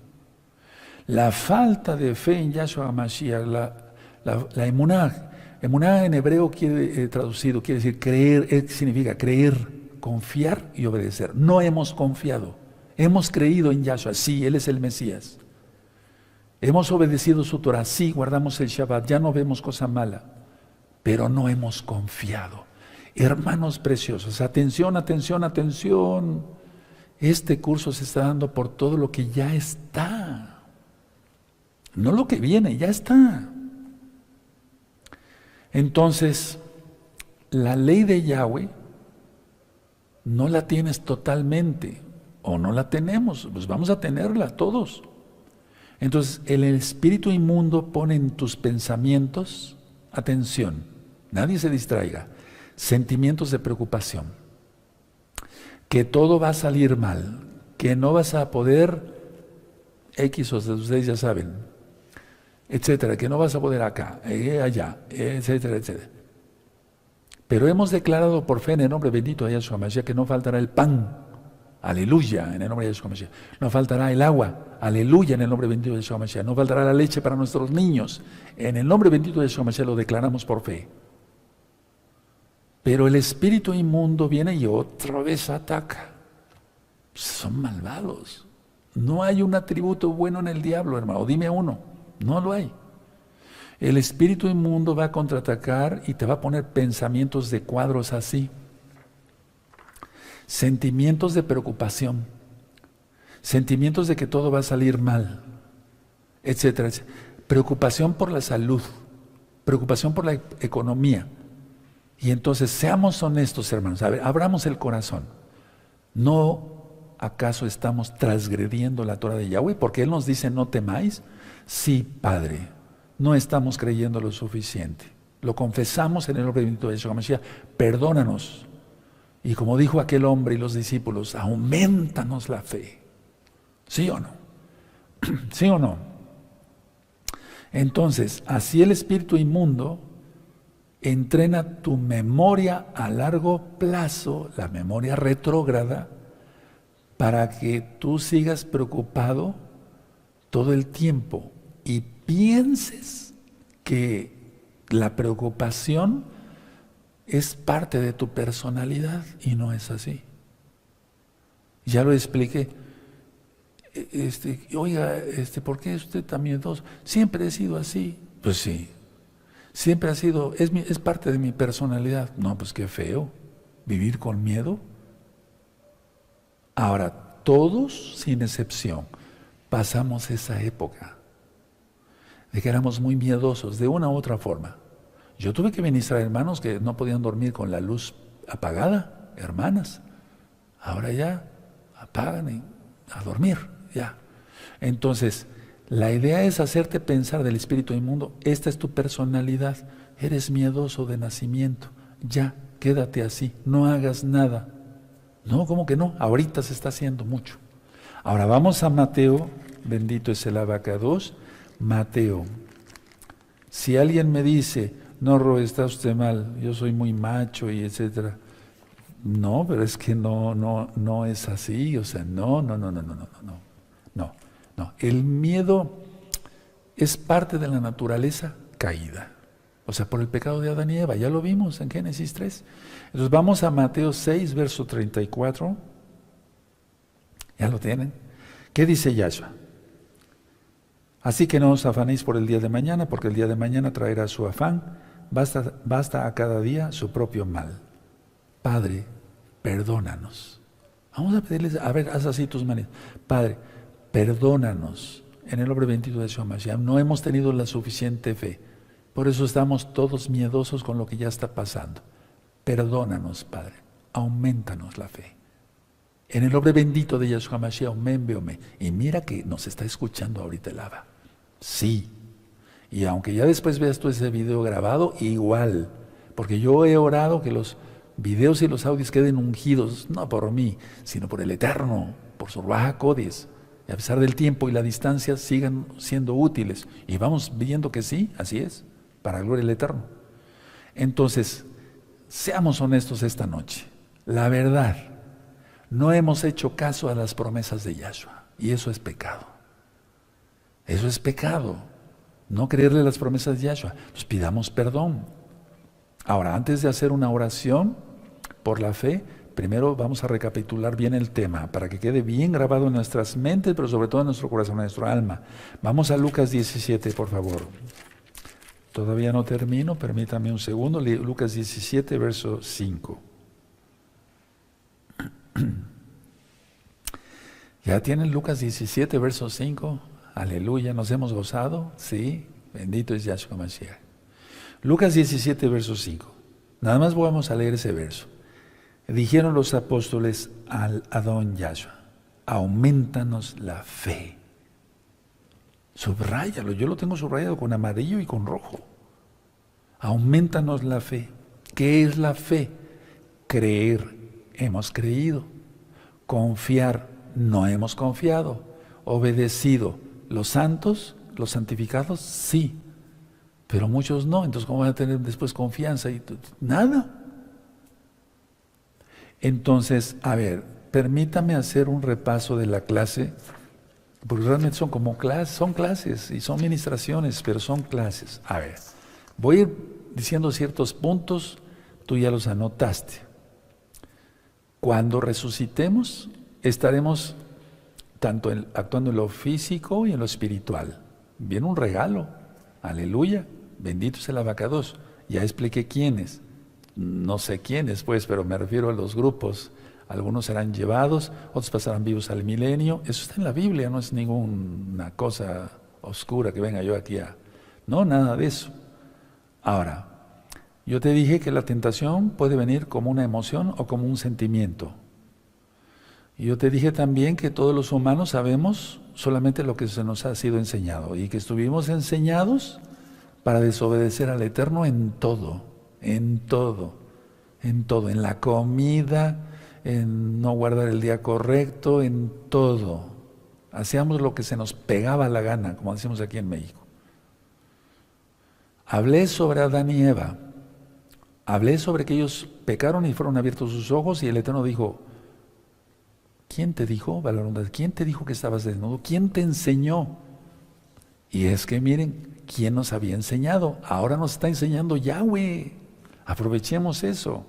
La falta de fe en Yahshua HaMashiach, la emuná. Emuná en hebreo traducido quiere decir creer, significa creer, confiar y obedecer. No hemos confiado, hemos creído en Yahshua, sí, Él es el Mesías. Hemos obedecido su Torah, sí, guardamos el Shabbat, ya no vemos cosa mala, pero no hemos confiado. Hermanos preciosos, atención, atención, atención. Este curso se está dando por todo lo que ya está. No lo que viene, ya está. Entonces, la ley de Yahweh no la tienes totalmente, o no la tenemos, pues vamos a tenerla todos. Entonces, el espíritu inmundo pone en tus pensamientos, atención, nadie se distraiga, sentimientos de preocupación, que todo va a salir mal, que no vas a poder, X o ustedes ya saben, etcétera, que no vas a poder acá, allá, etcétera, etcétera. Pero hemos declarado por fe en el nombre bendito de Yahshua Mashiach que no faltará el pan, aleluya, en el nombre de Yahshua Mashiach. No faltará el agua, aleluya, en el nombre bendito de Yahshua Mashiach. No faltará la leche para nuestros niños, en el nombre bendito de Yahshua Mashiach lo declaramos por fe. Pero el espíritu inmundo viene y otra vez ataca. Son malvados. No hay un atributo bueno en el diablo, hermano. Dime uno. No lo hay. El espíritu inmundo va a contraatacar y te va a poner pensamientos de cuadros así. Sentimientos de preocupación. Sentimientos de que todo va a salir mal, etcétera, etcétera. Preocupación por la salud. preocupación por la economía. Y entonces seamos honestos, hermanos, a ver, abramos el corazón. ¿No acaso estamos transgrediendo la Torah de Yahweh? Porque Él nos dice no temáis. Sí, Padre, no estamos creyendo lo suficiente. Lo confesamos en el nombre bendito de Yeshua Mashiach. Perdónanos. Y como dijo aquel hombre y los discípulos, aumentanos la fe. ¿Sí o no? ¿Sí o no? Entonces, así el espíritu inmundo entrena tu memoria a largo plazo, la memoria retrógrada, para que tú sigas preocupado todo el tiempo y pienses que la preocupación es parte de tu personalidad y no es así. Ya lo expliqué. Oiga, ¿por qué usted tan miedoso? Siempre he sido así. Pues sí. Siempre ha sido, es parte de mi personalidad. No, pues qué feo, vivir con miedo. Ahora, todos, sin excepción, pasamos esa época de que éramos muy miedosos, de una u otra forma. Yo tuve que ministrar hermanos que no podían dormir con la luz apagada, hermanas. Ahora ya, apagan y a dormir, ya. Entonces, la idea es hacerte pensar del espíritu inmundo, esta es tu personalidad, eres miedoso de nacimiento, ya, quédate así, no hagas nada. No, ¿cómo que no? Ahorita se está haciendo mucho. Ahora vamos a Mateo, bendito es el abacados, Mateo. Si alguien me dice, no, Ro, está usted mal, yo soy muy macho y etcétera. No, pero es que no es así, o sea, no. El miedo es parte de la naturaleza caída. O sea, por el pecado de Adán y Eva, ya lo vimos en Génesis 3. Entonces vamos a Mateo 6, verso 34. ¿Ya lo tienen? ¿Qué dice Yahshua? Así que no os afanéis por el día de mañana, porque el día de mañana traerá su afán. Basta a cada día su propio mal. Padre, perdónanos. Vamos a pedirles, a ver, haz así tus manos. Padre, perdónanos. En el nombre bendito de Yeshua Mashiach. No hemos tenido la suficiente fe. Por eso estamos todos miedosos con lo que ya está pasando. Perdónanos, Padre. Aumentanos la fe. En el nombre bendito de Yeshua Mashiach, amén, veome. Y mira que nos está escuchando ahorita el Abba. Sí. Y aunque ya después veas tú ese video grabado, igual. Porque yo he orado que los videos y los audios queden ungidos, no por mí, sino por el Eterno, por su Ruach HaKodesh. Y a pesar del tiempo y la distancia, sigan siendo útiles. Y vamos viendo que sí, así es, para gloria del Eterno. Entonces, seamos honestos esta noche. La verdad, no hemos hecho caso a las promesas de Yahshua. Y eso es pecado. Eso es pecado. No creerle las promesas de Yahshua. Pues pidamos perdón. Ahora, antes de hacer una oración por la fe, primero vamos a recapitular bien el tema para que quede bien grabado en nuestras mentes, pero sobre todo en nuestro corazón, en nuestro alma. Vamos a Lucas 17, por favor. Todavía no termino, permítame un segundo. Lucas 17, verso 5. ¿Ya tienen Lucas 17, verso 5? Aleluya, ¿nos hemos gozado? Sí, bendito es Yahshua Mashiach. Lucas 17, verso 5. Nada más vamos a leer ese verso. Dijeron los apóstoles al Adón Yahshua, aumentanos la fe. Subráyalo, yo lo tengo subrayado con amarillo y con rojo. Aumentanos la fe. ¿Qué es la fe? Creer, hemos creído. Confiar, no hemos confiado. Obedecido, los santos, los santificados, sí. Pero muchos no, entonces ¿cómo van a tener después confianza? Nada. Entonces, a ver, permítame hacer un repaso de la clase, porque realmente son como clases, son clases y son ministraciones, pero son clases. A ver, voy a ir diciendo ciertos puntos, tú ya los anotaste. Cuando resucitemos, estaremos tanto actuando en lo físico y en lo espiritual. Viene un regalo, aleluya, bendito es el abacados. Ya expliqué quiénes. No sé quiénes, pues, pero me refiero a los grupos. Algunos serán llevados, otros pasarán vivos al milenio. Eso está en la Biblia, no es ninguna cosa oscura que venga yo aquí a... No, nada de eso. Ahora, yo te dije que la tentación puede venir como una emoción o como un sentimiento. Y yo te dije también que todos los humanos sabemos solamente lo que se nos ha sido enseñado y que estuvimos enseñados para desobedecer al Eterno en todo, en todo, en todo, en la comida, en no guardar el día correcto, en todo. Hacíamos lo que se nos pegaba la gana, como decimos aquí en México. Hablé sobre Adán y Eva. Hablé sobre que ellos pecaron y fueron abiertos sus ojos y el Eterno dijo, ¿quién te dijo, quién te dijo que estabas desnudo? ¿Quién te enseñó? Y es que miren, ¿quién nos había enseñado? Ahora nos está enseñando Yahweh. Aprovechemos eso.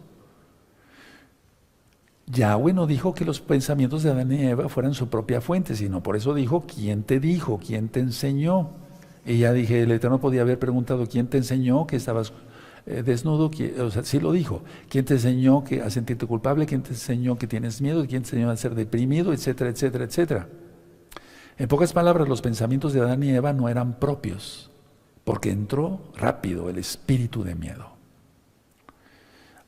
Yahweh no dijo que los pensamientos de Adán y Eva fueran su propia fuente, sino por eso dijo, ¿quién te dijo? ¿Quién te enseñó? Y ya dije, el Eterno podía haber preguntado, ¿quién te enseñó que estabas desnudo? O sea, sí lo dijo. ¿Quién te enseñó a sentirte culpable? ¿Quién te enseñó que tienes miedo? ¿Quién te enseñó a ser deprimido? Etcétera, etcétera, etcétera. En pocas palabras, los pensamientos de Adán y Eva no eran propios, porque entró rápido el espíritu de miedo.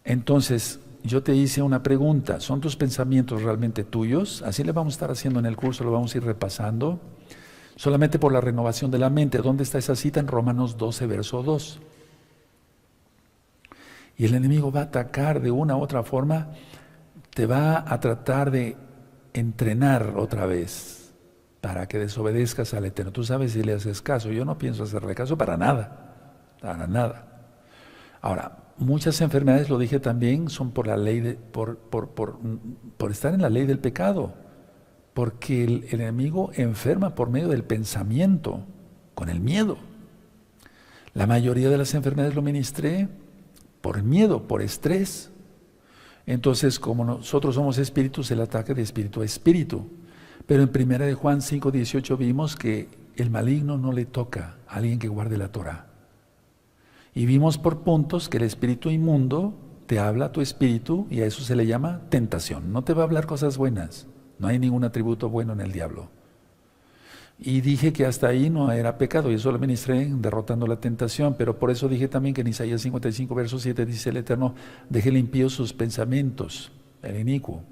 Entonces, yo te hice una pregunta, ¿son tus pensamientos realmente tuyos? Así le vamos a estar haciendo en el curso, lo vamos a ir repasando. Solamente por la renovación de la mente. ¿Dónde está esa cita? En Romanos 12, verso 2. Y el enemigo va a atacar de una u otra forma, te va a tratar de entrenar otra vez para que desobedezcas al Eterno. Tú sabes si le haces caso. Yo no pienso hacerle caso para nada, para nada. Ahora, muchas enfermedades, lo dije también, son por la ley por estar en la ley del pecado. Porque el enemigo enferma por medio del pensamiento, con el miedo. La mayoría de las enfermedades lo ministré por miedo, por estrés. Entonces, como nosotros somos espíritus, el ataque de espíritu a espíritu. Pero en 1 de Juan 5:18 vimos que el maligno no le toca a alguien que guarde la Torah. Y vimos por puntos que el espíritu inmundo te habla a tu espíritu y a eso se le llama tentación. No te va a hablar cosas buenas. No hay ningún atributo bueno en el diablo. Y dije que hasta ahí no era pecado, y eso lo ministré derrotando la tentación, pero por eso dije también que en Isaías 55, verso 7 dice el Eterno, deje limpios sus pensamientos, el inicuo.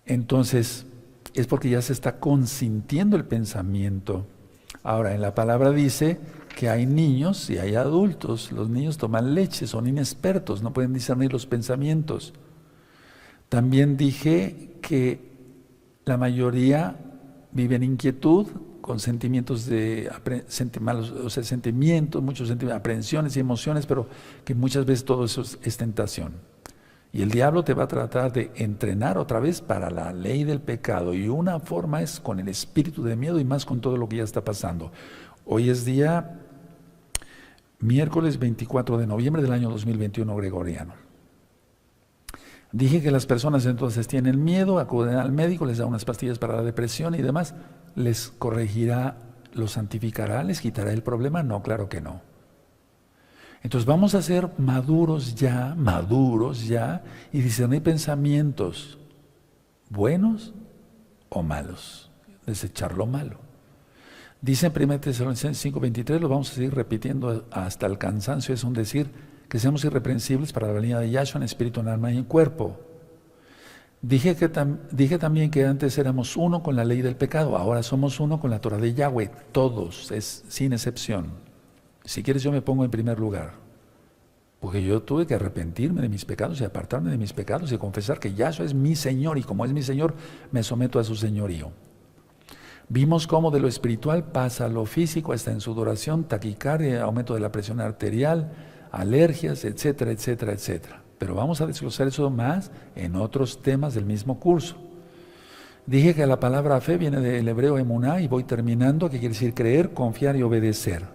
Entonces, es porque ya se está consintiendo el pensamiento. Ahora, en la palabra dice que hay niños y hay adultos. Los niños toman leche, son inexpertos, no pueden discernir los pensamientos. También dije que la mayoría vive en inquietud, con sentimientos muchos sentimientos, aprehensiones y emociones, pero que muchas veces todo eso es tentación. Y el diablo te va a tratar de entrenar otra vez para la ley del pecado. Y una forma es con el espíritu de miedo y más con todo lo que ya está pasando. Hoy es día miércoles 24 de noviembre del año 2021 gregoriano. Dije que las personas entonces tienen miedo, acuden al médico, les da unas pastillas para la depresión y demás. ¿Les corregirá, los santificará, les quitará el problema? No, claro que no. Entonces vamos a ser maduros ya, y discernir pensamientos buenos o malos, desechar lo malo. Dice en 1 Tesalonicenses 5:23, lo vamos a seguir repitiendo hasta el cansancio, es un decir, que seamos irreprensibles para la venida de Yahshua en espíritu, en alma y en cuerpo. Dije también que antes éramos uno con la ley del pecado, ahora somos uno con la Torah de Yahweh, todos, es sin excepción. Si quieres yo me pongo en primer lugar, porque yo tuve que arrepentirme de mis pecados y apartarme de mis pecados y confesar que Yahshua es mi Señor y como es mi Señor, me someto a su señorío. Vimos cómo de lo espiritual pasa a lo físico, hasta en sudoración, taquicardia, aumento de la presión arterial, alergias, etcétera, etcétera, etcétera. Pero vamos a desglosar eso más en otros temas del mismo curso. Dije que la palabra fe viene del hebreo emuná y voy terminando, que quiere decir creer, confiar y obedecer.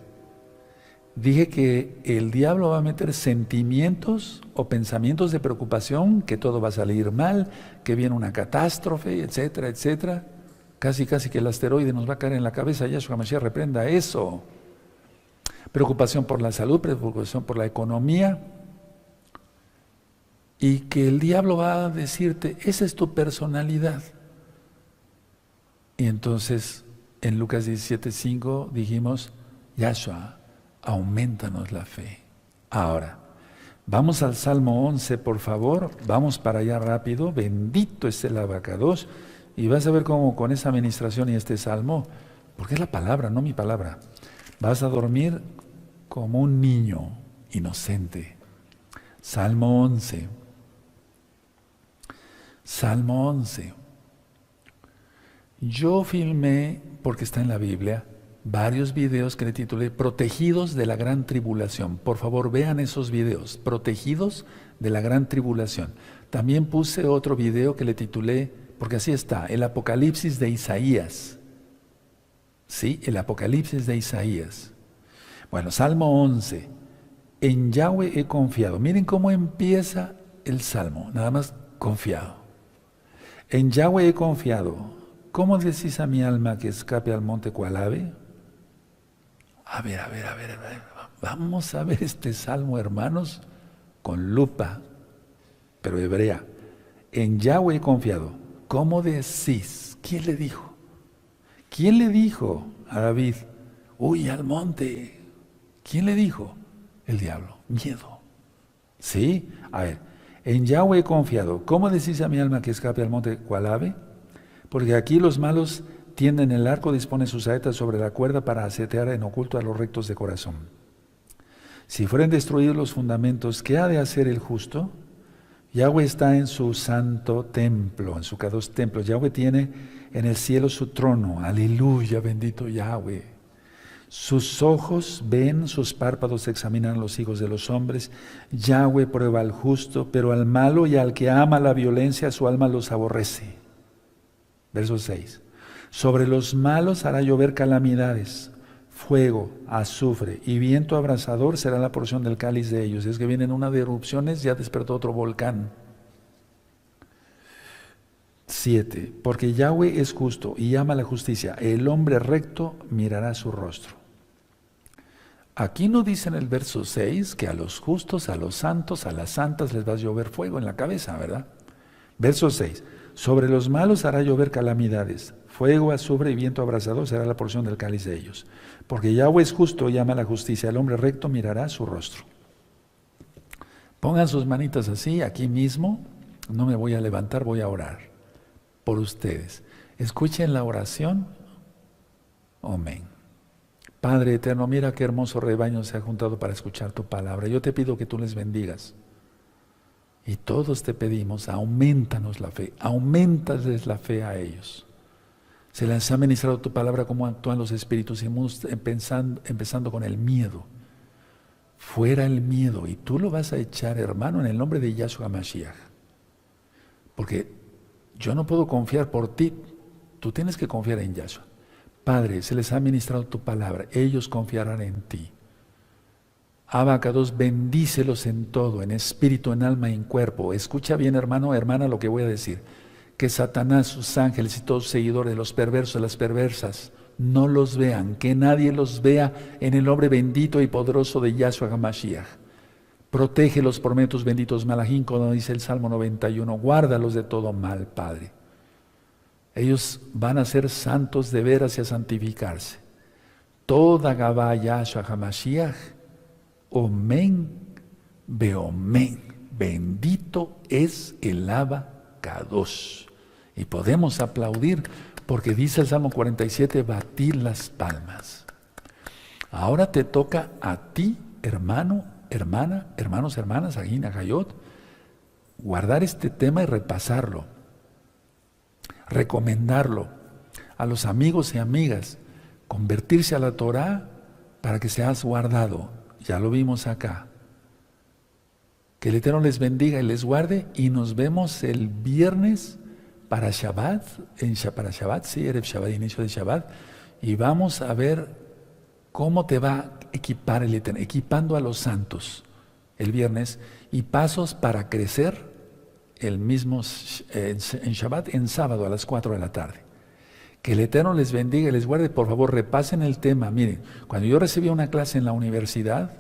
Dije que el diablo va a meter sentimientos o pensamientos de preocupación, que todo va a salir mal, que viene una catástrofe, etcétera, etcétera. Casi que el asteroide nos va a caer en la cabeza. Yahshua HaMashiach reprenda eso. Preocupación por la salud, preocupación por la economía. Y que el diablo va a decirte, esa es tu personalidad. Y entonces, en Lucas 17:5 dijimos, Yahshua, aumentanos la fe. Ahora, vamos al Salmo 11, por favor, vamos para allá rápido, bendito es el abacados, y vas a ver cómo con esa administración y este Salmo, porque es la palabra, no mi palabra, vas a dormir como un niño inocente. Salmo 11. Salmo 11. Yo filmé, porque está en la Biblia, varios videos que le titulé Protegidos de la Gran Tribulación. Por favor, vean esos videos, Protegidos de la Gran Tribulación. También puse otro video que le titulé, porque así está, el Apocalipsis de Isaías. Sí, el Apocalipsis de Isaías. Bueno, Salmo 11. En Yahweh he confiado. Miren cómo empieza el Salmo, nada más confiado. En Yahweh he confiado. ¿Cómo decís a mi alma que escape al monte cual ave? A ver. Vamos a ver este Salmo, hermanos, con lupa, pero hebrea. En Yahweh he confiado. ¿Cómo decís? ¿Quién le dijo? ¿Quién le dijo a David? Huye al monte. ¿Quién le dijo? El diablo. Miedo. ¿Sí? A ver. En Yahweh he confiado. ¿Cómo decís a mi alma que escape al monte cual ave? Porque aquí los malos tienden el arco, disponen sus saetas sobre la cuerda para asetear en oculto a los rectos de corazón. Si fueren destruidos los fundamentos, ¿qué ha de hacer el justo? Yahweh está en su santo templo, en su Kadosh templo. Yahweh tiene en el cielo su trono. Aleluya, bendito Yahweh. Sus ojos ven, sus párpados examinan a los hijos de los hombres. Yahweh prueba al justo, pero al malo y al que ama la violencia, su alma los aborrece. Verso 6. Sobre los malos hará llover calamidades, fuego, azufre y viento abrasador será la porción del cáliz de ellos. Es que vienen una de erupciones, ya despertó otro volcán. 7. Porque Yahweh es justo y ama la justicia. El hombre recto mirará su rostro. Aquí no dice en el verso 6 que a los justos, a los santos, a las santas les va a llover fuego en la cabeza, ¿verdad? Verso 6. Sobre los malos hará llover calamidades, fuego, azufre y viento abrasador será la porción del cáliz de ellos. Porque Yahweh es justo y ama la justicia, el hombre recto mirará su rostro. Pongan sus manitas así, aquí mismo, no me voy a levantar, voy a orar por ustedes. Escuchen la oración. Amén. Padre eterno, mira qué hermoso rebaño se ha juntado para escuchar tu palabra. Yo te pido que tú les bendigas. Y todos te pedimos, aumentanos la fe, aumentales la fe a ellos. Se les ha ministrado tu palabra, cómo actúan los espíritus, y empezando con el miedo. Fuera el miedo, y tú lo vas a echar, hermano, en el nombre de Yahshua Mashiach. Porque yo no puedo confiar por ti, tú tienes que confiar en Yahshua. Padre, se les ha ministrado tu palabra, ellos confiarán en ti. Abacados, bendícelos en todo, en espíritu, en alma y en cuerpo. Escucha bien, hermano, hermana, lo que voy a decir. Que Satanás, sus ángeles y todos sus seguidores, los perversos, las perversas, no los vean. Que nadie los vea en el nombre bendito y poderoso de Yahshua HaMashiach. Protégelos por medio de tus benditos malajín, como dice el Salmo 91. Guárdalos de todo mal, Padre. Ellos van a ser santos de veras y a santificarse. Toda Gabá Yahshua HaMashiach. Omen, beomen, bendito es el Abacados. Y podemos aplaudir porque dice el Salmo 47, batir las palmas. Ahora te toca a ti, hermano, hermana, hermanos, hermanas, Agina, Hayot, guardar este tema y repasarlo, recomendarlo a los amigos y amigas, convertirse a la Torah para que seas guardado. Ya lo vimos acá. Que el Eterno les bendiga y les guarde y nos vemos el viernes para Shabbat, para Shabbat, sí, Erev Shabbat, inicio de Shabbat, y vamos a ver cómo te va a equipar el Eterno, equipando a los santos el viernes y pasos para crecer el mismo en Shabbat, en sábado a las 4 de la tarde. Que el Eterno les bendiga y les guarde. Por favor, repasen el tema. Miren, cuando yo recibía una clase en la universidad,